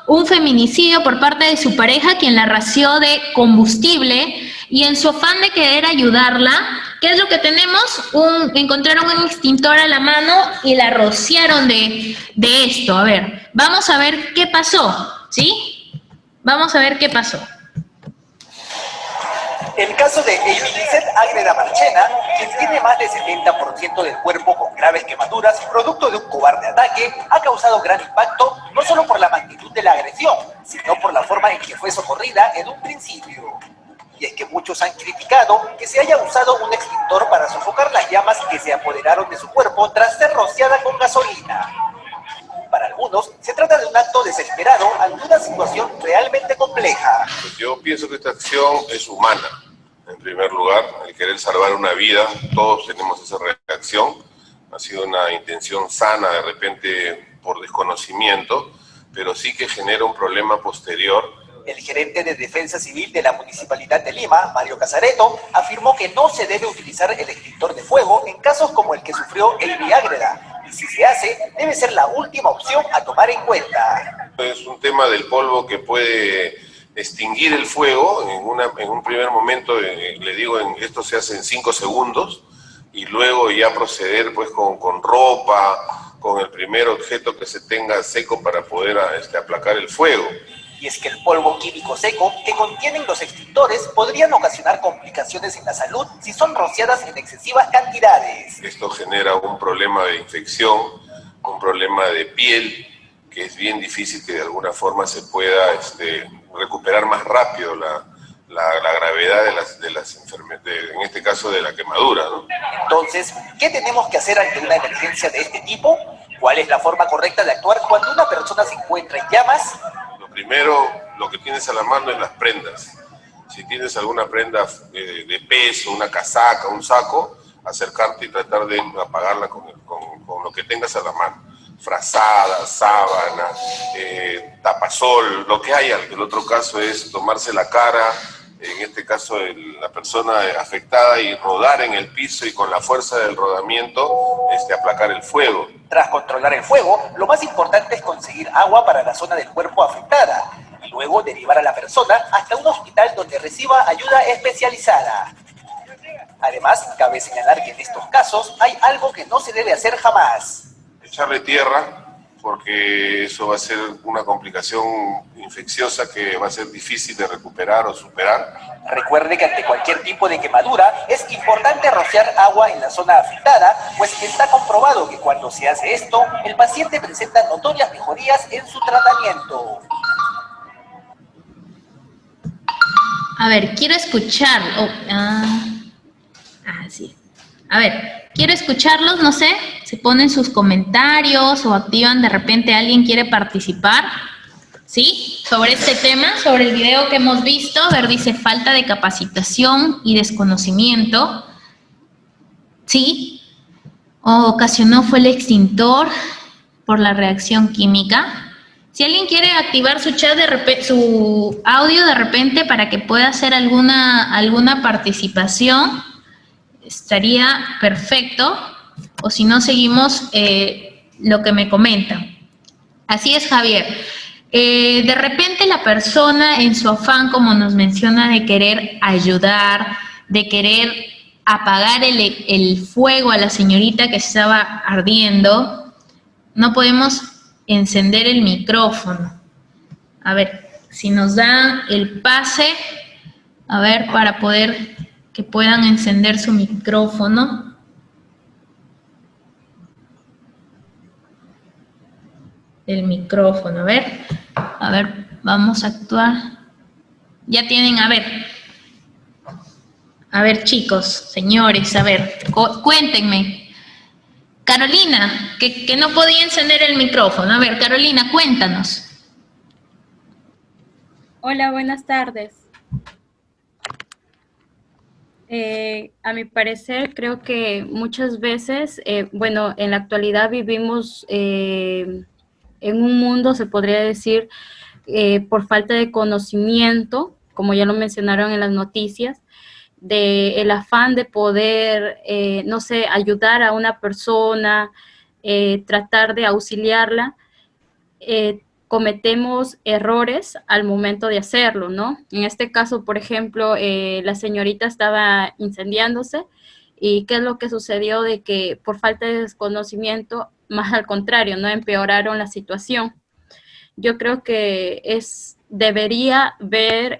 un feminicidio por parte de su pareja, quien la ració de combustible, y en su afán de querer ayudarla, ¿qué es lo que tenemos? Encontraron un extintor a la mano y la rociaron de esto. A ver, vamos a ver qué pasó, ¿sí? Vamos a ver qué pasó. El caso de Amy Lizeth Ágreda Marchena, quien tiene más del 70% del cuerpo con graves quemaduras, producto de un cobarde ataque, ha causado gran impacto no solo por la magnitud de la agresión, sino por la forma en que fue socorrida en un principio. Y es que muchos han criticado que se haya usado un extintor para sofocar las llamas que se apoderaron de su cuerpo tras ser rociada con gasolina. Para algunos, se trata de un acto desesperado ante una situación realmente compleja. Pues yo pienso que esta acción es humana. En primer lugar, el querer salvar una vida, todos tenemos esa reacción. Ha sido una intención sana, de repente por desconocimiento, pero sí que genera un problema posterior. El gerente de Defensa Civil de la Municipalidad de Lima, Mario Casareto, afirmó que no se debe utilizar el extintor de fuego en casos como el que sufrió Amy Ágreda. Y si se hace, debe ser la última opción a tomar en cuenta. Es un tema del polvo que puede extinguir el fuego. En un primer momento, le digo, esto se hace en 5 segundos y luego ya proceder pues con ropa, con el primer objeto que se tenga seco para poder aplacar el fuego. Y es que el polvo químico seco que contienen los extintores podrían ocasionar complicaciones en la salud si son rociadas en excesivas cantidades. Esto genera un problema de infección, un problema de piel, que es bien difícil que de alguna forma se pueda recuperar más rápido la gravedad de las enfermedades, en este caso de la quemadura, ¿no? Entonces, ¿qué tenemos que hacer ante una emergencia de este tipo? ¿Cuál es la forma correcta de actuar cuando una persona se encuentra en llamas? Primero, lo que tienes a la mano es las prendas. Si tienes alguna prenda de peso, una casaca, un saco, acercarte y tratar de apagarla con lo que tengas a la mano. Frazada, sábana, tapasol, lo que haya. El otro caso es tomarse la cara, en este caso la persona afectada, y rodar en el piso y con la fuerza del rodamiento aplacar el fuego. Tras controlar el fuego, lo más importante es conseguir agua para la zona del cuerpo afectada y luego derivar a la persona hasta un hospital donde reciba ayuda especializada. Además, cabe señalar que en estos casos hay algo que no se debe hacer jamás. Echarle tierra, porque eso va a ser una complicación infecciosa que va a ser difícil de recuperar o superar. Recuerde que ante cualquier tipo de quemadura es importante rociar agua en la zona afectada, pues está comprobado que cuando se hace esto, el paciente presenta notorias mejorías en su tratamiento. A ver, quiero escuchar. Sí. A ver, quiero escucharlos, no sé, se ponen sus comentarios o activan de repente alguien quiere participar, ¿sí? Sobre este tema, sobre el video que hemos visto. A ver, dice falta de capacitación y desconocimiento, ¿sí? O ocasionó fue el extintor por la reacción química. Si alguien quiere activar su chat, su audio de repente para que pueda hacer alguna participación, estaría perfecto, o si no, seguimos lo que me comentan. Así es, Javier. De repente la persona en su afán, como nos menciona, de querer ayudar, de querer apagar el fuego a la señorita que estaba ardiendo, no podemos encender el micrófono. A ver, si nos dan el pase, a ver, para poder que puedan encender su micrófono. El micrófono, a ver, vamos a actuar. Ya tienen, a ver chicos, señores, a ver, cuéntenme. Carolina, que no podía encender el micrófono. A ver, Carolina, cuéntanos. Hola, buenas tardes. A mi parecer, creo que muchas veces, bueno, en la actualidad vivimos en un mundo, se podría decir, por falta de conocimiento, como ya lo mencionaron en las noticias, el afán de poder, no sé, ayudar a una persona, tratar de auxiliarla, cometemos errores al momento de hacerlo, ¿no? En este caso, por ejemplo, la señorita estaba incendiándose, y ¿qué es lo que sucedió? De que por falta de desconocimiento, más al contrario, ¿no? Empeoraron la situación. Yo creo que es debería ver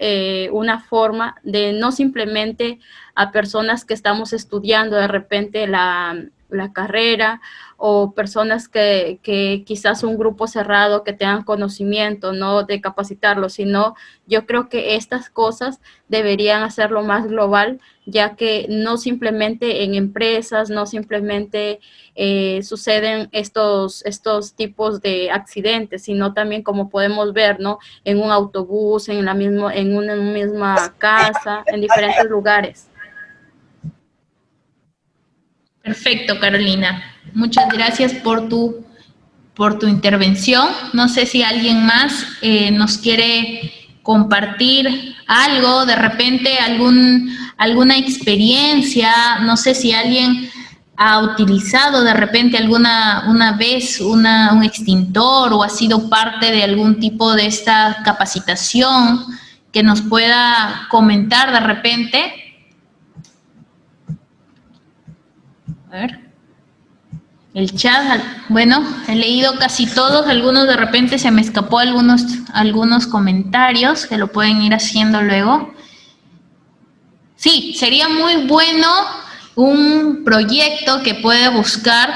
una forma de no simplemente a personas que estamos estudiando de repente la carrera, o personas que quizás un grupo cerrado que tengan conocimiento, no de capacitarlos, sino yo creo que estas cosas deberían hacerlo más global, ya que no simplemente en empresas, no simplemente suceden estos tipos de accidentes, sino también como podemos ver, ¿no? En un autobús, en una misma casa, en diferentes lugares. Perfecto, Carolina. Muchas gracias por tu intervención. No sé si alguien más nos quiere compartir algo, de repente alguna experiencia. No sé si alguien ha utilizado de repente una vez un extintor o ha sido parte de algún tipo de esta capacitación que nos pueda comentar de repente. A ver. El chat, bueno, he leído casi todos, algunos de repente se me escapó algunos comentarios que lo pueden ir haciendo luego. Sí, sería muy bueno un proyecto que pueda buscar,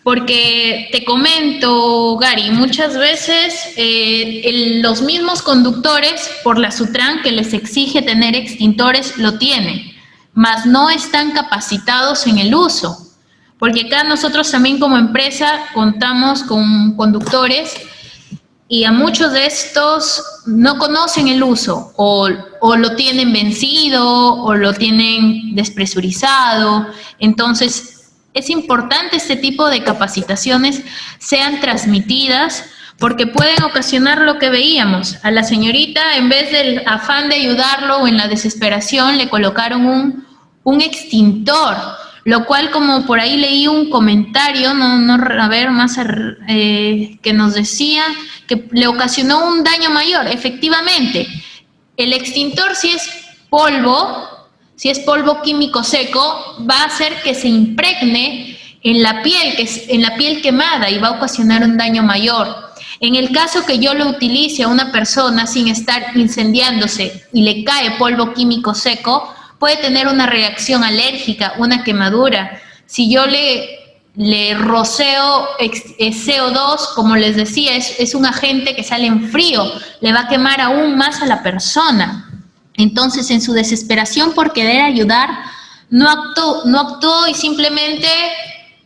porque te comento, Gary, muchas veces los mismos conductores, por la Sutran que les exige tener extintores, lo tienen, mas no están capacitados en el uso. Porque acá nosotros también como empresa contamos con conductores y a muchos de estos no conocen el uso o lo tienen vencido o lo tienen despresurizado. Entonces es importante este tipo de capacitaciones sean transmitidas, porque pueden ocasionar lo que veíamos. A la señorita, en vez del afán de ayudarlo o en la desesperación, le colocaron un extintor, lo cual, como por ahí leí un comentario, que nos decía que le ocasionó un daño mayor. Efectivamente, el extintor, si es polvo químico seco, va a hacer que se impregne en la piel quemada y va a ocasionar un daño mayor. En el caso que yo lo utilice a una persona sin estar incendiándose y le cae polvo químico seco, puede tener una reacción alérgica, una quemadura. Si yo le roceo CO2, como les decía, es un agente que sale en frío, le va a quemar aún más a la persona. Entonces, en su desesperación por querer ayudar, no actuó y simplemente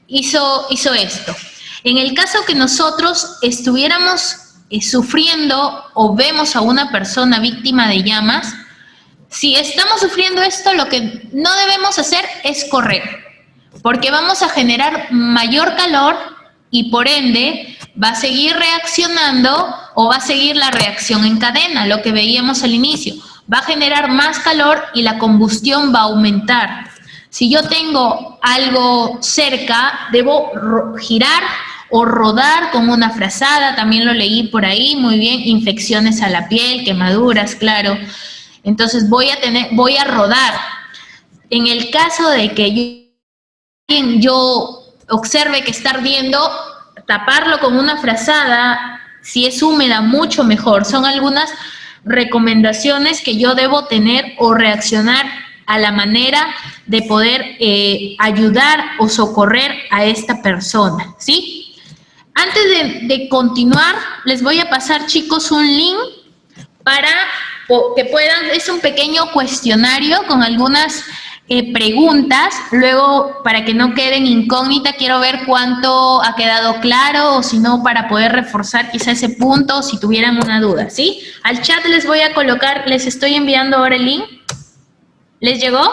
hizo esto. En el caso que nosotros estuviéramos sufriendo o vemos a una persona víctima de llamas, si estamos sufriendo esto, lo que no debemos hacer es correr, porque vamos a generar mayor calor y por ende va a seguir reaccionando o va a seguir la reacción en cadena, lo que veíamos al inicio. Va a generar más calor y la combustión va a aumentar. Si yo tengo algo cerca, debo girar o rodar con una frazada, también lo leí por ahí, muy bien, infecciones a la piel, quemaduras, claro. Entonces voy a rodar. En el caso de que yo observe que está ardiendo, taparlo con una frazada, si es húmeda, mucho mejor. Son algunas recomendaciones que yo debo tener o reaccionar a la manera de poder ayudar o socorrer a esta persona, ¿sí? Antes de continuar, les voy a pasar, chicos, un link para que puedan, es un pequeño cuestionario con algunas preguntas. Luego, para que no queden incógnita, quiero ver cuánto ha quedado claro, o si no, para poder reforzar quizá ese punto, si tuvieran una duda, ¿sí? Al chat les voy a colocar, les estoy enviando ahora el link. ¿Les llegó?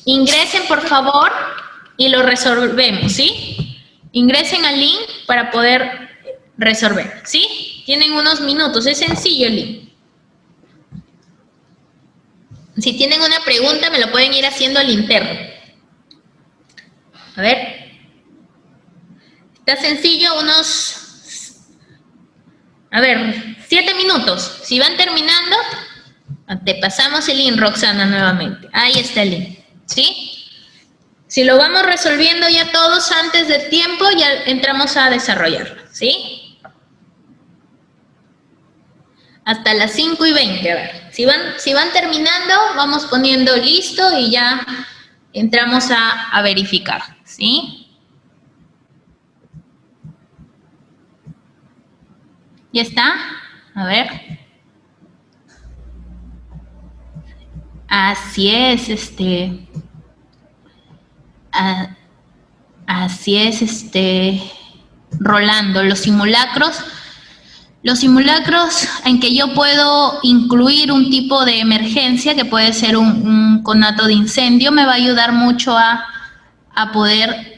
Ingresen, por favor, y lo resolvemos, ¿sí? Ingresen al link para poder resolver, ¿sí? Tienen unos minutos, es sencillo el link. Si tienen una pregunta, me lo pueden ir haciendo al interno. A ver. Está sencillo, a ver, 7 minutos. Si van terminando, te pasamos el link, Roxana, nuevamente. Ahí está el link, ¿sí? Si lo vamos resolviendo ya todos antes del tiempo, ya entramos a desarrollarlo, ¿sí? Hasta las 5:20, a ver. Si van terminando, vamos poniendo listo y ya entramos a verificar, ¿sí? ¿Ya está? A ver. Así es, así es, Rolando, los simulacros en que yo puedo incluir un tipo de emergencia, que puede ser un conato de incendio, me va a ayudar mucho a poder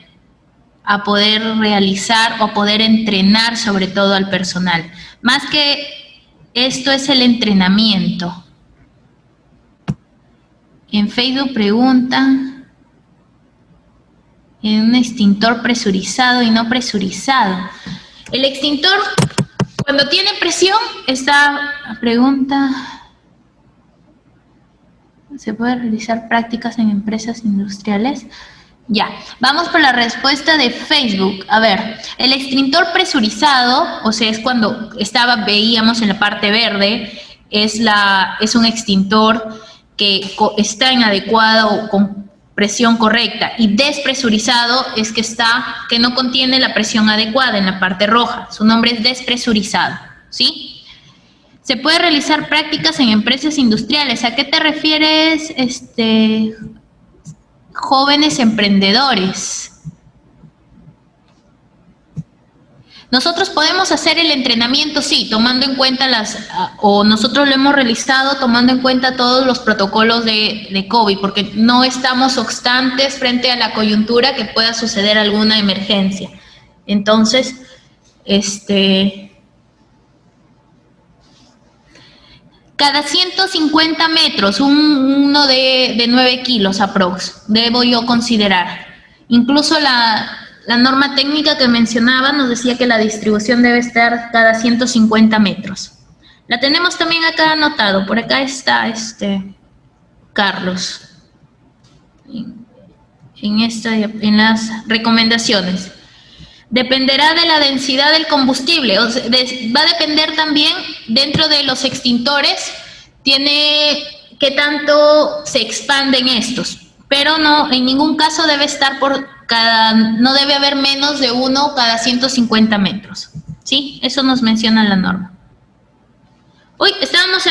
realizar o poder entrenar sobre todo al personal. Más que esto es el entrenamiento. En Facebook preguntan, ¿en un extintor presurizado y no presurizado? El extintor, cuando tiene presión, esta pregunta, ¿se puede realizar prácticas en empresas industriales? Ya, vamos por la respuesta de Facebook. A ver, el extintor presurizado, o sea, es cuando veíamos en la parte verde, es un extintor que está en adecuada o con presión correcta, y despresurizado es que no contiene la presión adecuada en la parte roja. Su nombre es despresurizado, ¿sí? Se puede realizar prácticas en empresas industriales. ¿A qué te refieres, jóvenes emprendedores? Nosotros podemos hacer el entrenamiento, sí, tomando en cuenta nosotros lo hemos realizado tomando en cuenta todos los protocolos de COVID, porque no estamos obstantes frente a la coyuntura que pueda suceder alguna emergencia. Entonces, cada 150 metros, uno de 9 kilos aprox, debo yo considerar. Incluso la norma técnica que mencionaba nos decía que la distribución debe estar cada 150 metros. La tenemos también acá anotado. Por acá está Carlos. En las recomendaciones. Dependerá de la densidad del combustible. O sea, va a depender también dentro de los extintores, tiene qué tanto se expanden estos. Pero no, en ningún caso debe estar no debe haber menos de uno cada 150 metros. ¿Sí? Eso nos menciona la norma. Uy, estábamos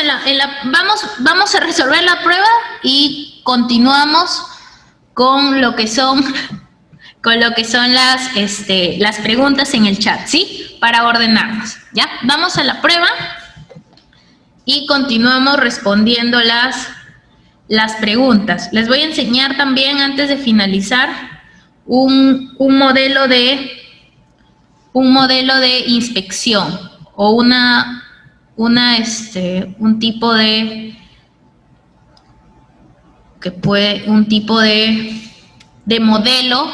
vamos a resolver la prueba y continuamos con lo que son las preguntas en el chat, ¿sí? Para ordenarnos, ¿ya? Vamos a la prueba y continuamos respondiendo las preguntas. Les voy a enseñar también, antes de finalizar, un modelo de inspección o un tipo de modelo.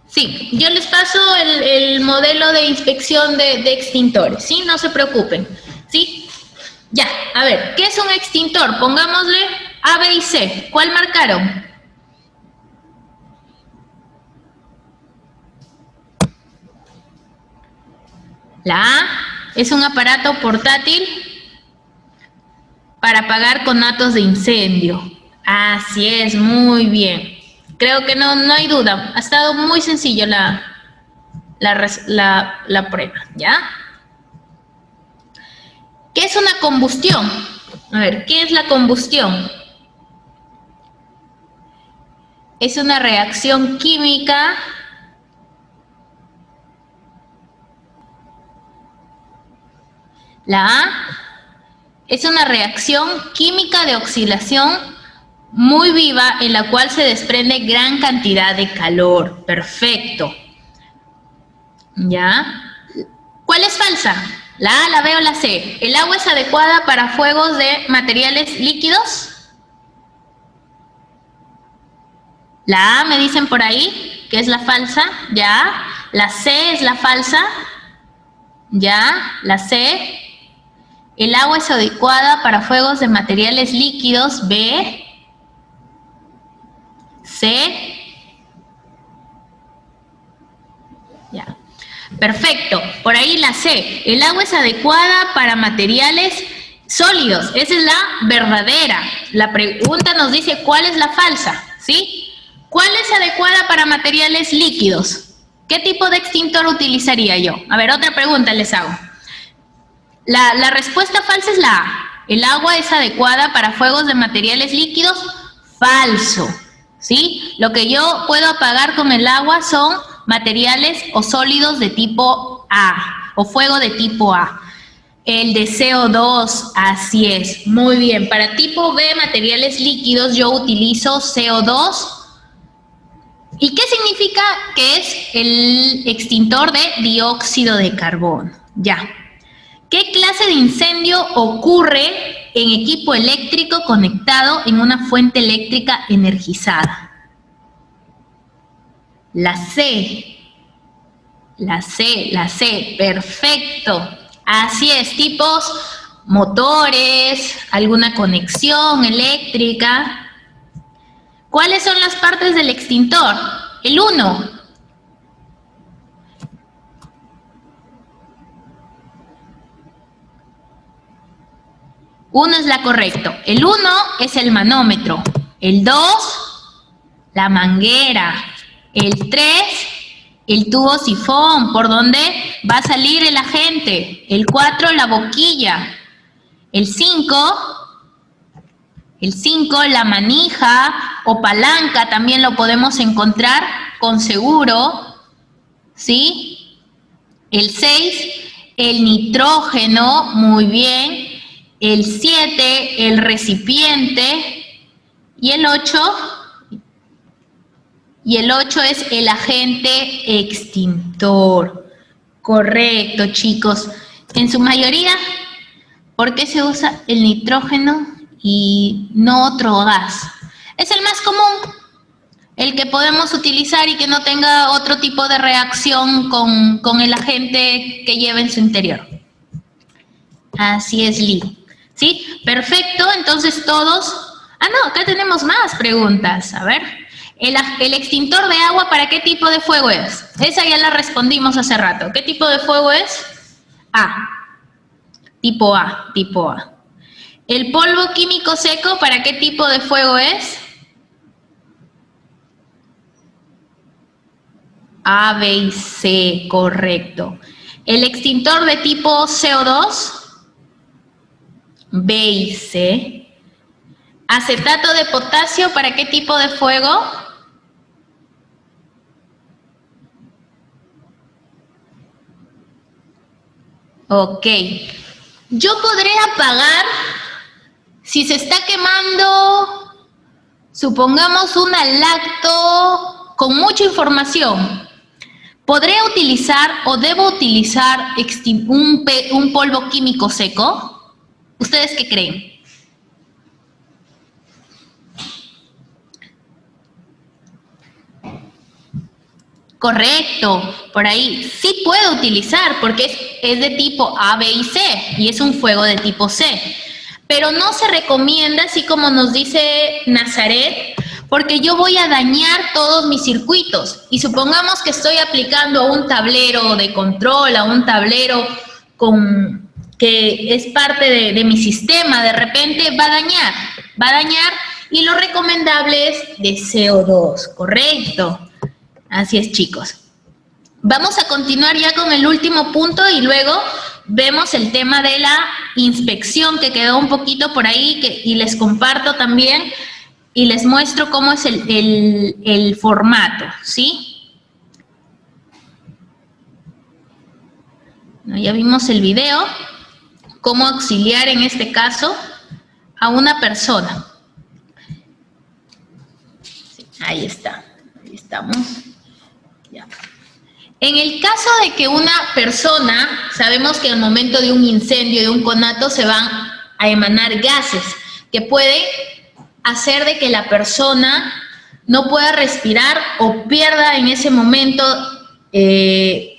Sí, yo les paso el modelo de inspección de extintores, ¿sí? No se preocupen, ¿sí? Ya, a ver, ¿qué es un extintor? Pongámosle A, B y C. ¿Cuál marcaron? La A es un aparato portátil para apagar conatos de incendio. Así es, muy bien. Creo que no hay duda. Ha estado muy sencillo la prueba, ¿ya? ¿Qué es una combustión? A ver, ¿qué es la combustión? Es una reacción química La A es una reacción química de oxidación muy viva en la cual se desprende gran cantidad de calor. Perfecto. ¿Ya? ¿Cuál es falsa? ¿La A, la B o la C? ¿El agua es adecuada para fuegos de materiales líquidos? La A me dicen por ahí que es la falsa. ¿Ya? La C es la falsa. ¿Ya? La C. ¿El agua es adecuada para fuegos de materiales líquidos? B. C. Ya. Perfecto. Por ahí la C. El agua es adecuada para materiales sólidos. Esa es la verdadera. La pregunta nos dice cuál es la falsa, ¿sí? ¿Cuál es adecuada para materiales líquidos? ¿Qué tipo de extintor utilizaría yo? A ver, otra pregunta les hago. La respuesta falsa es la A. El agua es adecuada para fuegos de materiales líquidos. Falso, ¿sí? Lo que yo puedo apagar con el agua son materiales o sólidos de tipo A o fuego de tipo A. El de CO2, así es. Muy bien. Para tipo B, materiales líquidos, yo utilizo CO2. ¿Y qué significa? Que es el extintor de dióxido de carbono. Ya. ¿Qué clase de incendio ocurre en equipo eléctrico conectado en una fuente eléctrica energizada? La C. La C. Perfecto. Así es, tipos motores, alguna conexión eléctrica. ¿Cuáles son las partes del extintor? El 1. Uno es la correcta. El 1 es el manómetro. El 2, la manguera. El 3, el tubo sifón, por donde va a salir el agente. El 4, la boquilla. El 5, la manija o palanca, también lo podemos encontrar con seguro, ¿sí? El 6, el nitrógeno, muy bien. El 7, el recipiente. Y el 8 es el agente extintor. Correcto, chicos. En su mayoría, ¿por qué se usa el nitrógeno y no otro gas? Es el más común, el que podemos utilizar y que no tenga otro tipo de reacción con el agente que lleva en su interior. Así es, Lee. ¿Sí? Perfecto, entonces todos... Ah, no, acá tenemos más preguntas. A ver. El extintor de agua, ¿para qué tipo de fuego es? Esa ya la respondimos hace rato. ¿Qué tipo de fuego es? A. Tipo A. ¿El polvo químico seco, para qué tipo de fuego es? A, B y C, correcto. ¿El extintor de tipo CO2? B y C. ¿Acetato de potasio, para qué tipo de fuego? Ok. Yo podré apagar si se está quemando, supongamos, una lacto con mucha información. ¿Podré utilizar o debo utilizar un polvo químico seco? ¿Ustedes qué creen? Correcto, por ahí sí puedo utilizar porque es de tipo A, B y C y es un fuego de tipo C. Pero no se recomienda, así como nos dice Nazaret, porque yo voy a dañar todos mis circuitos. Y supongamos que estoy aplicando a un tablero de control, a un tablero que es parte de mi sistema, de repente va a dañar y lo recomendable es de CO2, correcto. Así es, chicos. Vamos a continuar ya con el último punto y luego vemos el tema de la inspección que quedó un poquito por ahí y les comparto también y les muestro cómo es el formato, ¿sí? Ya vimos el video, cómo auxiliar en este caso a una persona. Sí, ahí está, ahí estamos. Ya. En el caso de que una persona, sabemos que al momento de un incendio, de un conato, se van a emanar gases que puede hacer de que la persona no pueda respirar o pierda en ese momento es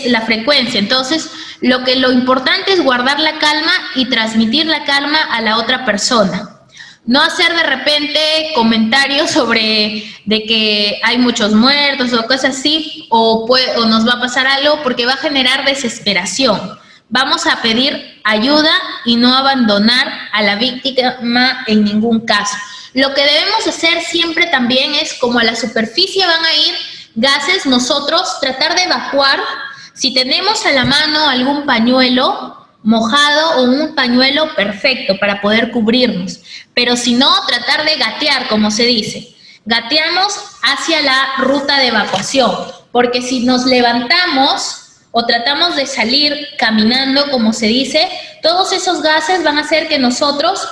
la frecuencia. Entonces, lo importante es guardar la calma y transmitir la calma a la otra persona. No hacer de repente comentarios sobre de que hay muchos muertos o cosas así, o nos va a pasar algo, porque va a generar desesperación. Vamos a pedir ayuda y no abandonar a la víctima en ningún caso. Lo que debemos hacer siempre también es, como a la superficie van a ir gases, nosotros tratar de evacuar. Si tenemos a la mano algún pañuelo mojado o un pañuelo, perfecto, para poder cubrirnos. Pero si no, tratar de gatear, como se dice. Gateamos hacia la ruta de evacuación, porque si nos levantamos o tratamos de salir caminando, como se dice, todos esos gases van a hacer que nosotros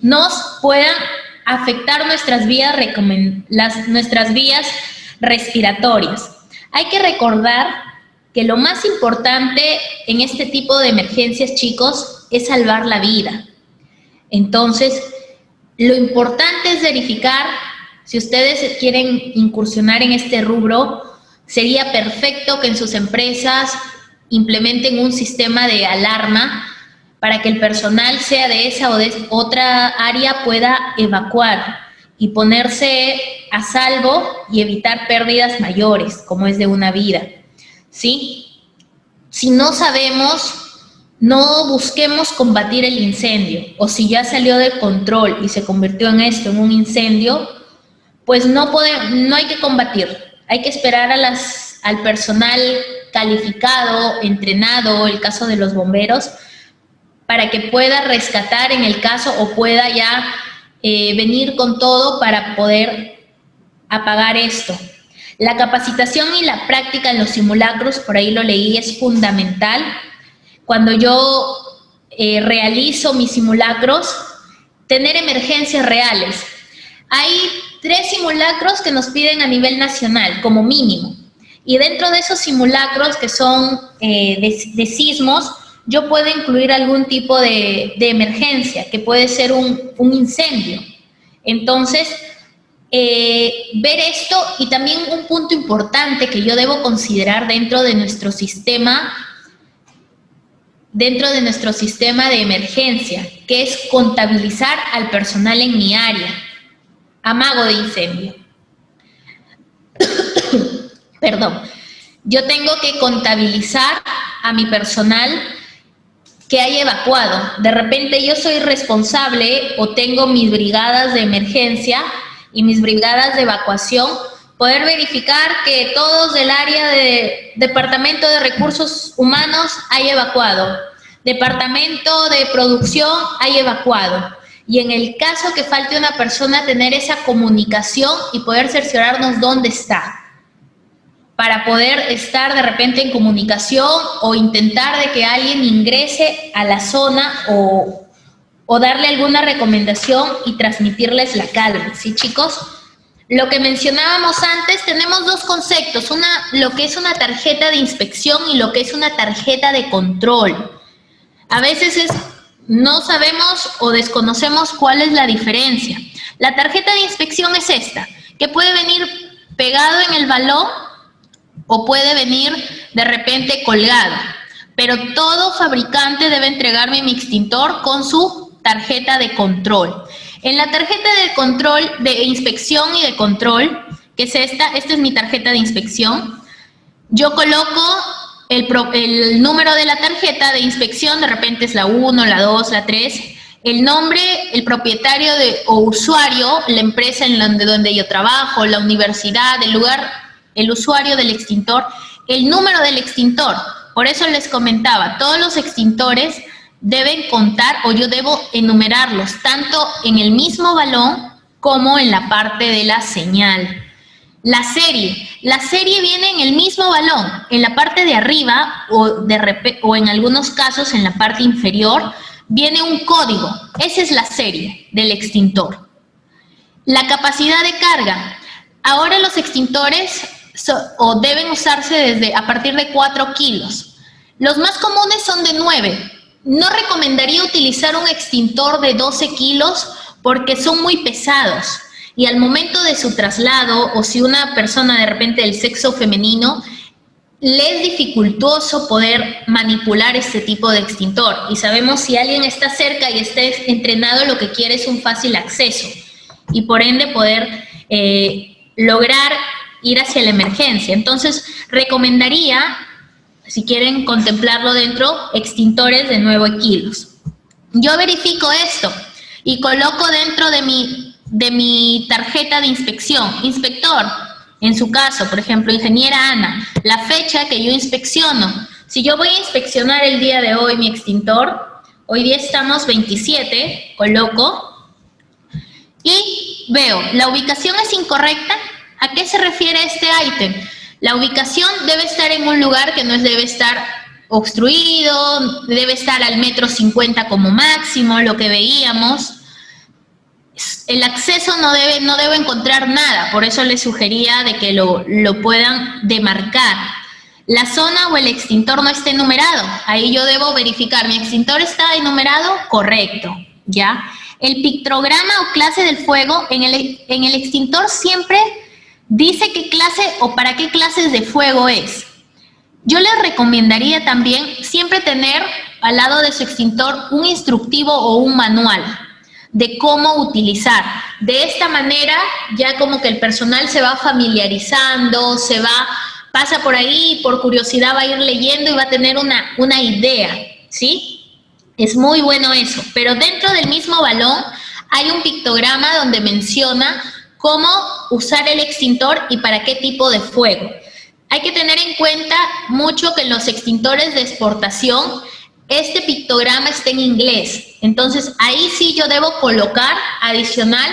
nos puedan afectar nuestras vías respiratorias. Hay que recordar que lo más importante en este tipo de emergencias, chicos, es salvar la vida. Entonces, lo importante es verificar, si ustedes quieren incursionar en este rubro, sería perfecto que en sus empresas implementen un sistema de alarma para que el personal, sea de esa o de otra área, pueda evacuar y ponerse a salvo y evitar pérdidas mayores, como es de una vida, ¿sí? Si no sabemos, no busquemos combatir el incendio, o si ya salió de control y se convirtió en esto, en un incendio, pues no hay que combatir, hay que esperar al personal calificado, entrenado, el caso de los bomberos, para que pueda rescatar en el caso o pueda ya venir con todo para poder apagar esto. La capacitación y la práctica en los simulacros, por ahí lo leí, es fundamental. Cuando yo realizo mis simulacros, tener emergencias reales. Hay 3 simulacros que nos piden a nivel nacional, como mínimo. Y dentro de esos simulacros, que son de sismos, yo puedo incluir algún tipo de emergencia, que puede ser un incendio. Entonces, ver esto, y también un punto importante que yo debo considerar dentro de nuestro sistema de emergencia, que es contabilizar al personal en mi área. Amago de incendio. Perdón. Yo tengo que contabilizar a mi personal que haya evacuado. De repente yo soy responsable o tengo mis brigadas de emergencia y mis brigadas de evacuación, poder verificar que todos del área de Departamento de Recursos Humanos haya evacuado, Departamento de Producción haya evacuado. Y en el caso que falte una persona, tener esa comunicación y poder cerciorarnos dónde está, para poder estar de repente en comunicación o intentar de que alguien ingrese a la zona o darle alguna recomendación y transmitirles la calma, ¿sí, chicos? Lo que mencionábamos antes, tenemos 2 conceptos, lo que es una tarjeta de inspección y lo que es una tarjeta de control. A veces no sabemos o desconocemos cuál es la diferencia. La tarjeta de inspección es esta, que puede venir pegado en el balón o puede venir de repente colgado, pero todo fabricante debe entregarme mi extintor con su tarjeta de control. En la tarjeta de control, de inspección y de control, que es esta es mi tarjeta de inspección, yo coloco el número de la tarjeta de inspección, de repente es la 1, la 2, la 3, el nombre, el propietario o usuario, la empresa en donde yo trabajo, la universidad, el lugar, el usuario del extintor, el número del extintor. Por eso les comentaba, todos los extintores deben contar, o yo debo enumerarlos, tanto en el mismo balón como en la parte de la señal. La serie viene en el mismo balón, en la parte de arriba o en algunos casos en la parte inferior, viene un código. Esa es la serie del extintor. La capacidad de carga. Ahora los extintores deben usarse a partir de 4 kilos. Los más comunes son de 9. No recomendaría utilizar un extintor de 12 kilos porque son muy pesados. Y al momento de su traslado, o si una persona de repente del sexo femenino, le es dificultoso poder manipular este tipo de extintor. Y sabemos si alguien está cerca y está entrenado, lo que quiere es un fácil acceso y por ende poder lograr ir hacia la emergencia. Entonces, recomendaría, si quieren contemplarlo dentro, extintores de 9 kilos. Yo verifico esto y coloco dentro de mi tarjeta de inspección, inspector, en su caso, por ejemplo, ingeniera Ana, la fecha que yo inspecciono. Si yo voy a inspeccionar el día de hoy mi extintor, hoy día estamos 27, coloco, y veo, ¿la ubicación es incorrecta? ¿A qué se refiere este ítem? La ubicación debe estar en un lugar que no debe estar obstruido, debe estar al 1,50 m como máximo, lo que veíamos. El acceso no debe encontrar nada, por eso les sugería de que lo puedan demarcar. La zona o el extintor no esté numerado, ahí yo debo verificar, ¿mi extintor está enumerado? Correcto, ¿ya? El pictograma o clase del fuego, en el extintor siempre dice qué clase o para qué clases de fuego es. Yo les recomendaría también siempre tener al lado de su extintor un instructivo o un manual de cómo utilizar. De esta manera, ya como que el personal se va familiarizando, pasa por ahí, por curiosidad va a ir leyendo y va a tener una idea, ¿sí? Es muy bueno eso. Pero dentro del mismo balón hay un pictograma donde menciona cómo usar el extintor y para qué tipo de fuego. Hay que tener en cuenta mucho que en los extintores de exportación este pictograma está en inglés. Entonces, ahí sí yo debo colocar adicional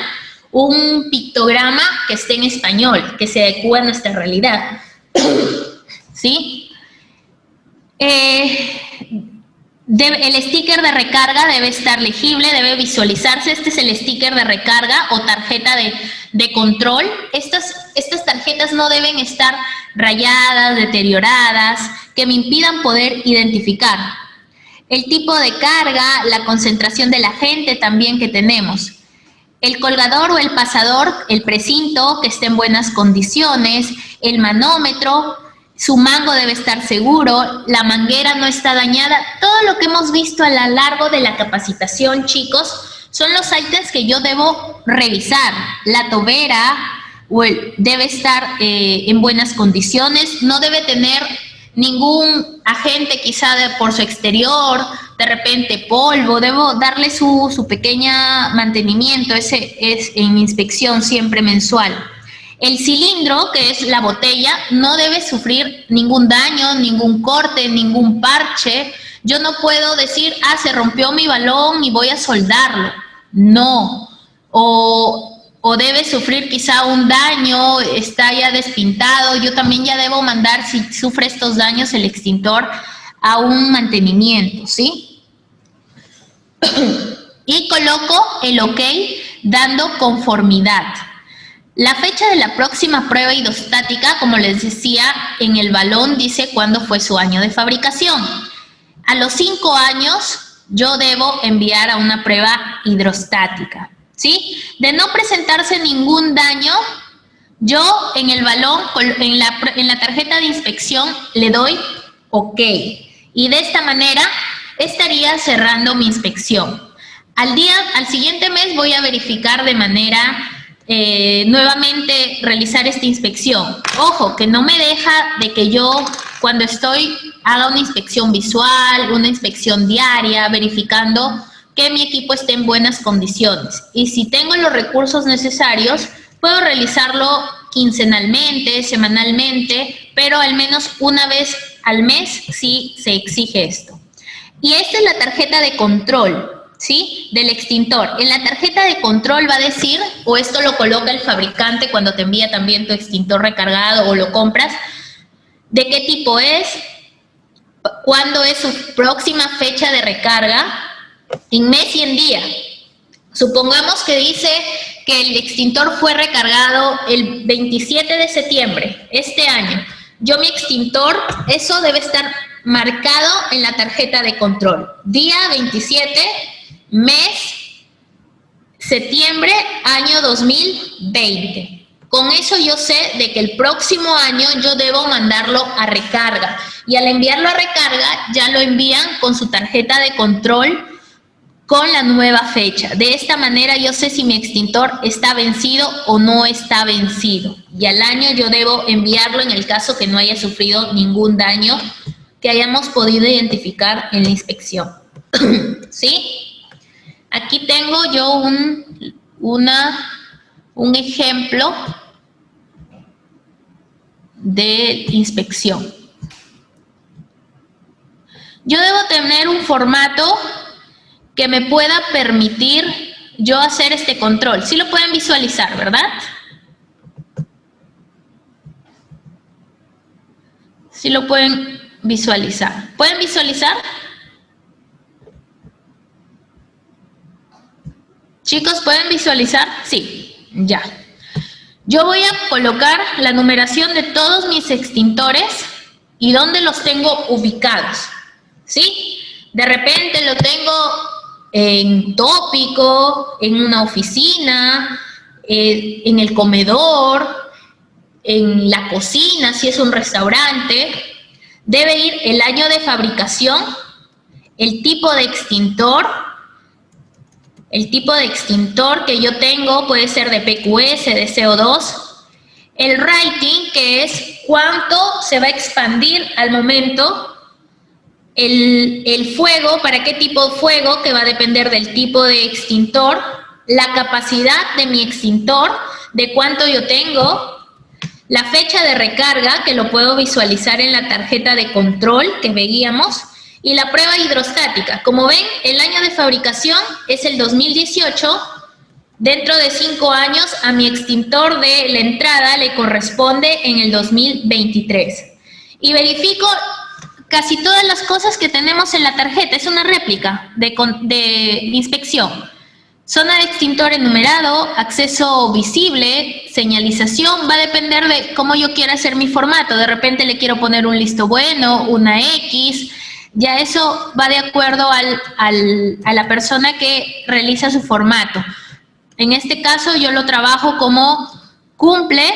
un pictograma que esté en español, que se adecue a nuestra realidad. ¿Sí? El sticker de recarga debe estar legible, debe visualizarse. Este es el sticker de recarga o tarjeta de control. Estas tarjetas no deben estar rayadas, deterioradas, que me impidan poder identificar. El tipo de carga, la concentración del agente también que tenemos. El colgador o el pasador, el precinto, que esté en buenas condiciones. El manómetro, su mango debe estar seguro. La manguera no está dañada. Todo lo que hemos visto a lo largo de la capacitación, chicos, son los ítems que yo debo revisar. La tobera debe estar en buenas condiciones. No debe tener ningún agente quizá por su exterior, de repente polvo. Debo darle su pequeña mantenimiento, ese es en inspección siempre mensual. El cilindro, que es la botella, no debe sufrir ningún daño, ningún corte, ningún parche. Yo no puedo decir, se rompió mi balón y voy a soldarlo. No. O debe sufrir quizá un daño, está ya despintado. Yo también ya debo mandar, si sufre estos daños, el extintor a un mantenimiento, ¿sí? Y coloco el OK dando conformidad. La fecha de la próxima prueba hidrostática, como les decía, en el balón dice cuándo fue su año de fabricación. A los 5 años yo debo enviar a una prueba hidrostática, ¿sí? De no presentarse ningún daño, yo en el balón, en la tarjeta de inspección, le doy OK. Y de esta manera estaría cerrando mi inspección. Al siguiente mes voy a verificar de manera nuevamente realizar esta inspección. Ojo, que no me deja de que yo cuando haga una inspección visual, una inspección diaria, verificando que mi equipo esté en buenas condiciones. Y si tengo los recursos necesarios, puedo realizarlo quincenalmente, semanalmente, pero al menos una vez al mes sí se exige esto. Y esta es la tarjeta de control, ¿sí? Del extintor. En la tarjeta de control va a decir, o esto lo coloca el fabricante cuando te envía también tu extintor recargado o lo compras, de qué tipo es, cuándo es su próxima fecha de recarga, en mes y en día. Supongamos que dice que el extintor fue recargado el 27 de septiembre, este año. Yo mi extintor, eso debe estar marcado en la tarjeta de control. Día 27, mes, septiembre, año 2020. Con eso yo sé de que el próximo año yo debo mandarlo a recarga. Y al enviarlo a recarga, ya lo envían con su tarjeta de control con la nueva fecha. De esta manera yo sé si mi extintor está vencido o no está vencido. Y al año yo debo enviarlo en el caso que no haya sufrido ningún daño que hayamos podido identificar en la inspección. ¿Sí? Aquí tengo yo un ejemplo de inspección. Yo debo tener un formato que me pueda permitir yo hacer este control. Sí lo pueden visualizar, ¿verdad? Sí lo pueden visualizar. ¿Pueden visualizar? Chicos, ¿pueden visualizar? Sí, ya. Yo voy a colocar la numeración de todos mis extintores y dónde los tengo ubicados, ¿sí? De repente lo tengo en tópico, en una oficina, en el comedor, en la cocina, si es un restaurante. Debe ir el año de fabricación, el tipo de extintor. El tipo de extintor que yo tengo puede ser de PQS, de CO2. El rating, que es cuánto se va a expandir al momento. El fuego, para qué tipo de fuego, que va a depender del tipo de extintor. La capacidad de mi extintor, de cuánto yo tengo. La fecha de recarga, que lo puedo visualizar en la tarjeta de control que veíamos. Y la prueba hidrostática. Como ven, el año de fabricación es el 2018. Dentro de 5 años, a mi extintor de la entrada le corresponde en el 2023. Y verifico casi todas las cosas que tenemos en la tarjeta. Es una réplica de inspección. Zona de extintor enumerado, acceso visible, señalización. Va a depender de cómo yo quiera hacer mi formato. De repente le quiero poner un listo bueno, una X. Ya eso va de acuerdo a la persona que realiza su formato. En este caso yo lo trabajo como cumple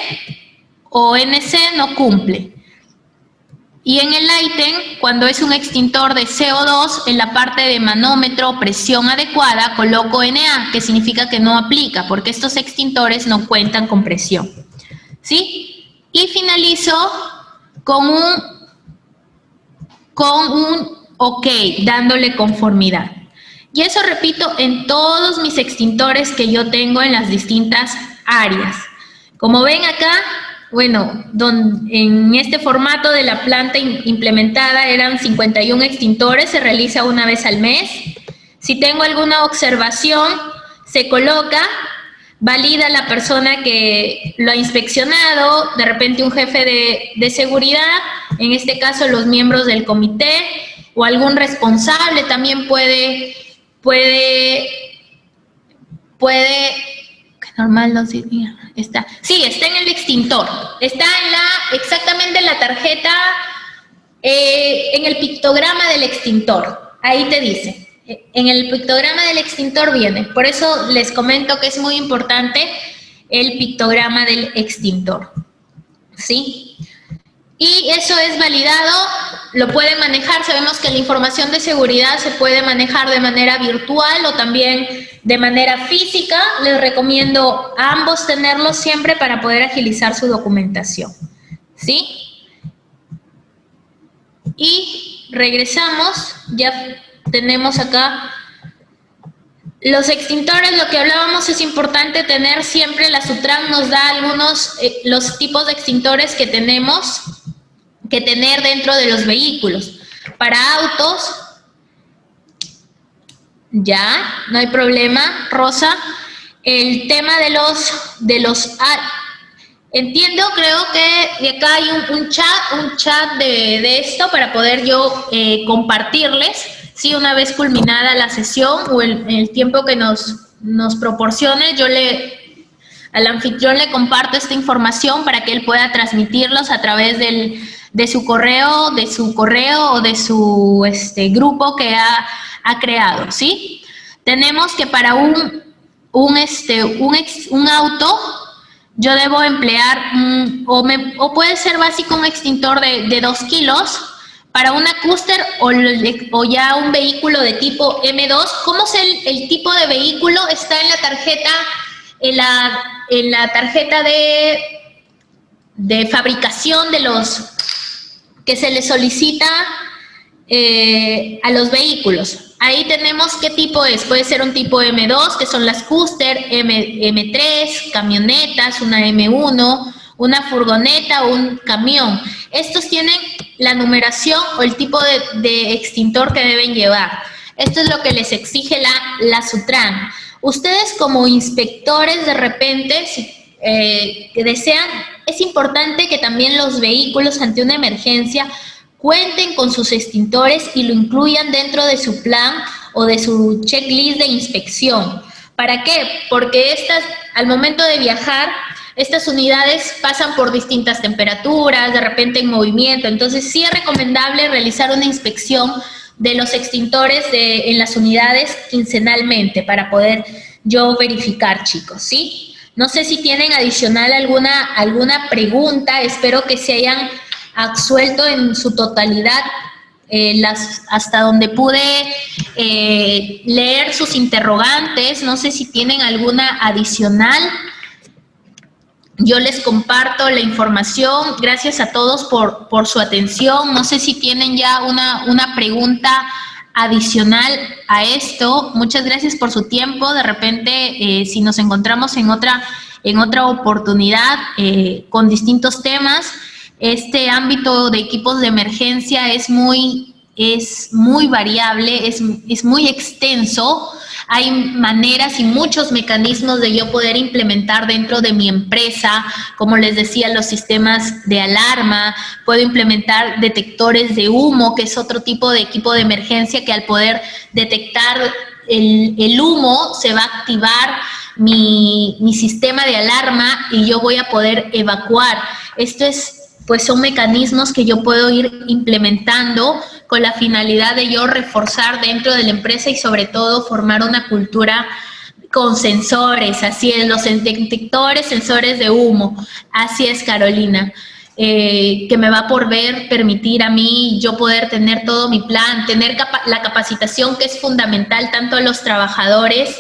o NC no cumple. Y en el ítem, cuando es un extintor de CO2, en la parte de manómetro, presión adecuada, coloco NA, que significa que no aplica, porque estos extintores no cuentan con presión. ¿Sí? Y finalizo con un OK, dándole conformidad. Y eso repito en todos mis extintores que yo tengo en las distintas áreas. Como ven acá, bueno, en este formato de la planta implementada eran 51 extintores, se realiza una vez al mes. Si tengo alguna observación, se coloca, valida la persona que lo ha inspeccionado, de repente un jefe de seguridad, en este caso los miembros del comité, o algún responsable también puede, que normal no diría, está, sí, está en el extintor, está exactamente en la tarjeta, en el pictograma del extintor, ahí te dice, en el pictograma del extintor viene, por eso les comento que es muy importante el pictograma del extintor, ¿sí? Y eso es validado, lo pueden manejar, sabemos que la información de seguridad se puede manejar de manera virtual o también de manera física. Les recomiendo a ambos tenerlos siempre para poder agilizar su documentación. ¿Sí? Y regresamos, ya tenemos acá los extintores, lo que hablábamos, es importante tener siempre, la Sutran nos da algunos, los tipos de extintores que tenemos que tener dentro de los vehículos. Para autos, ya, no hay problema, Rosa. El tema de los entiendo, creo que acá hay un chat de esto para poder yo compartirles, ¿sí? Una vez culminada la sesión o el tiempo que nos proporcione, yo al anfitrión le comparto esta información para que él pueda transmitirlos a través de su correo o de su grupo que ha creado, ¿sí? Tenemos que para un auto yo debo emplear, o puede ser básico un extintor de 2 kilos para una Custer o ya un vehículo de tipo M2. ¿Cómo es el tipo de vehículo? Está en la tarjeta, en la tarjeta de fabricación de los que se le solicita a los vehículos. Ahí tenemos qué tipo es. Puede ser un tipo M2, que son las Custer, M3, camionetas, una M1, una furgoneta o un camión. Estos tienen la numeración o el tipo de extintor que deben llevar. Esto es lo que les exige la Sutran. Ustedes como inspectores, de repente, si que desean, es importante que también los vehículos ante una emergencia cuenten con sus extintores y lo incluyan dentro de su plan o de su checklist de inspección. ¿Para qué? Porque al momento de viajar, estas unidades pasan por distintas temperaturas, de repente en movimiento. Entonces, sí es recomendable realizar una inspección de los extintores en las unidades quincenalmente para poder yo verificar, chicos, ¿sí? No sé si tienen adicional alguna pregunta. Espero que se hayan absuelto en su totalidad hasta donde pude leer sus interrogantes. No sé si tienen alguna adicional. Yo les comparto la información. Gracias a todos por su atención. No sé si tienen ya una pregunta adicional a esto. Muchas gracias por su tiempo. De repente, si nos encontramos en otra oportunidad con distintos temas, este ámbito de equipos de emergencia es muy variable, es muy extenso. Hay maneras y muchos mecanismos de yo poder implementar dentro de mi empresa, como les decía, los sistemas de alarma. Puedo implementar detectores de humo, que es otro tipo de equipo de emergencia que al poder detectar el humo se va a activar mi sistema de alarma y yo voy a poder evacuar. Pues son mecanismos que yo puedo ir implementando con la finalidad de yo reforzar dentro de la empresa y sobre todo formar una cultura con sensores. Así es, los detectores, sensores de humo. Así es, Carolina. Que me va a permitir a mí yo poder tener todo mi plan, tener la capacitación que es fundamental tanto a los trabajadores.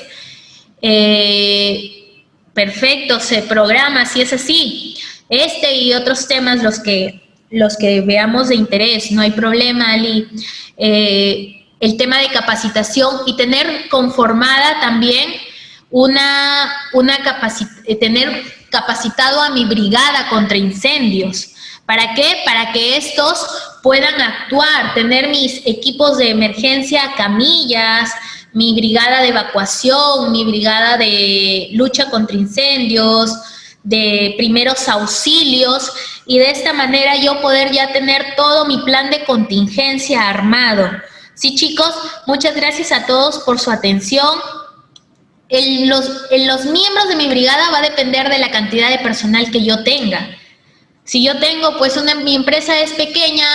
Perfecto, se programa, si es así. Y otros temas los que veamos de interés, no hay problema, Ali. El tema de capacitación y tener conformada también tener capacitado a mi brigada contra incendios. ¿Para qué? Para que estos puedan actuar, tener mis equipos de emergencia, camillas, mi brigada de evacuación, mi brigada de lucha contra incendios, de primeros auxilios, y de esta manera yo poder ya tener todo mi plan de contingencia armado. Sí, chicos, muchas gracias a todos por su atención. En los miembros de mi brigada va a depender de la cantidad de personal que yo tenga. Si yo tengo, pues mi empresa es pequeña,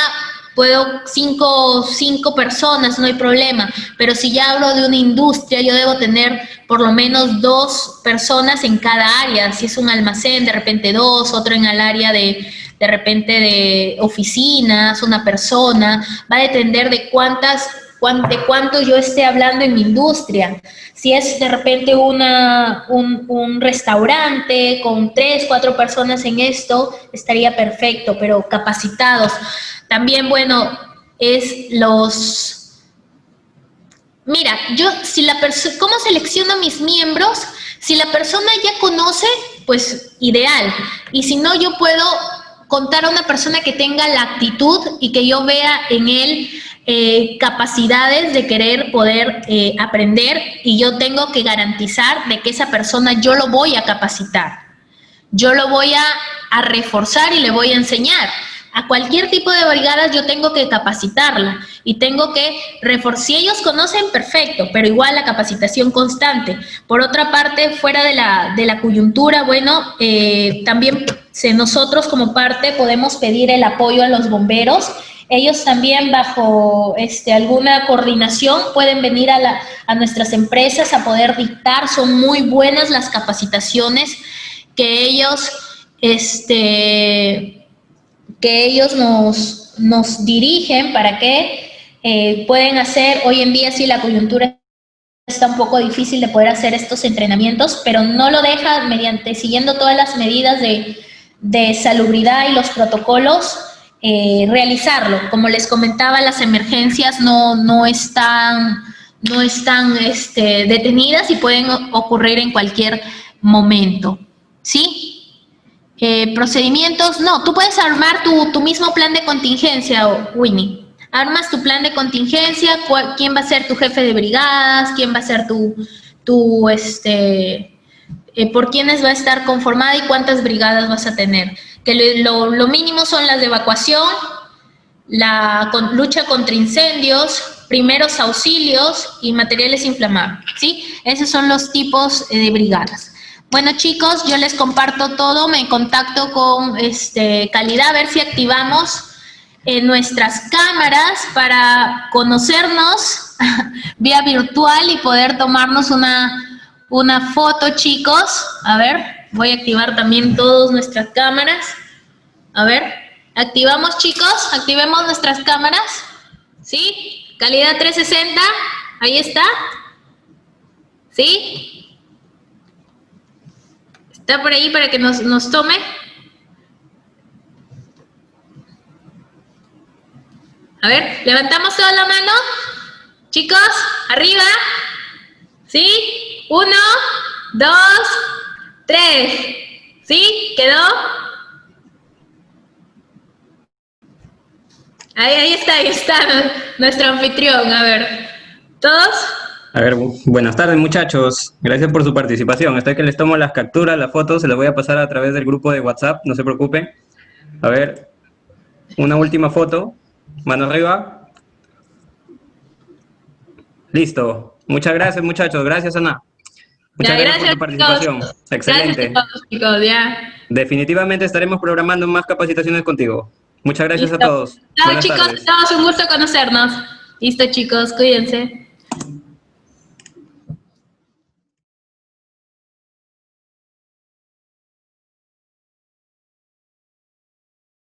puedo cinco personas, no hay problema. Pero si ya hablo de una industria, yo debo tener por lo menos 2 personas en cada área. Si es un almacén, de repente 2, otro en el área de repente de oficinas, una persona. Va a depender de cuánto yo esté hablando en mi industria. Si es de repente un restaurante con 3, 4 personas en esto, estaría perfecto, pero capacitados. También, bueno, mira, ¿cómo selecciono mis miembros? Si la persona ya conoce, pues ideal. Y si no, yo puedo contar a una persona que tenga la actitud y que yo vea en él capacidades de querer poder aprender, y yo tengo que garantizar de que esa persona yo lo voy a capacitar. Yo lo voy a reforzar y le voy a enseñar. A cualquier tipo de brigadas yo tengo que capacitarla y tengo que reforzar. Si ellos conocen, perfecto, pero igual la capacitación constante. Por otra parte, fuera de la coyuntura, bueno, también nosotros como parte podemos pedir el apoyo a los bomberos. Ellos también bajo alguna coordinación pueden venir a nuestras empresas a poder dictar. Son muy buenas las capacitaciones que ellos, nos dirigen para que pueden hacer. Hoy en día sí la coyuntura está un poco difícil de poder hacer estos entrenamientos, pero no lo deja siguiendo todas las medidas de salubridad y los protocolos, realizarlo. Como les comentaba, las emergencias no están detenidas y pueden ocurrir en cualquier momento, ¿sí? Procedimientos, no, tú puedes armar tu mismo plan de contingencia, Winnie. Armas tu plan de contingencia, quién va a ser tu jefe de brigadas, quién va a ser por quiénes va a estar conformada y cuántas brigadas vas a tener. Que lo mínimo son las de evacuación, la lucha contra incendios, primeros auxilios y materiales inflamables, ¿sí? Esos son los tipos de brigadas. Bueno, chicos, yo les comparto todo, me contacto con calidad, a ver si activamos nuestras cámaras para conocernos vía virtual y poder tomarnos una foto, chicos. A ver, voy a activar también todas nuestras cámaras. A ver, activamos, chicos, activemos nuestras cámaras, ¿sí? Calidad 360, ahí está, ¿sí? Está por ahí para que nos tome. A ver, levantamos toda la mano. Chicos, arriba. ¿Sí? 1, 2, 3. ¿Sí? ¿Quedó? Ahí está nuestro anfitrión. A ver, ¿todos? A ver, buenas tardes, muchachos. Gracias por su participación. Hasta que les tomo las capturas, las fotos, se las voy a pasar a través del grupo de WhatsApp, no se preocupen. A ver, una última foto. Mano arriba. Listo. Muchas gracias, muchachos. Gracias, Ana. Muchas gracias por tu participación. Chicos. Excelente. Gracias a todos, chicos, ya. Definitivamente estaremos programando más capacitaciones contigo. Muchas gracias. Listo. A todos. Chao, Buenas chicos. tardes. A todos, un gusto conocernos. Listo, chicos. Cuídense.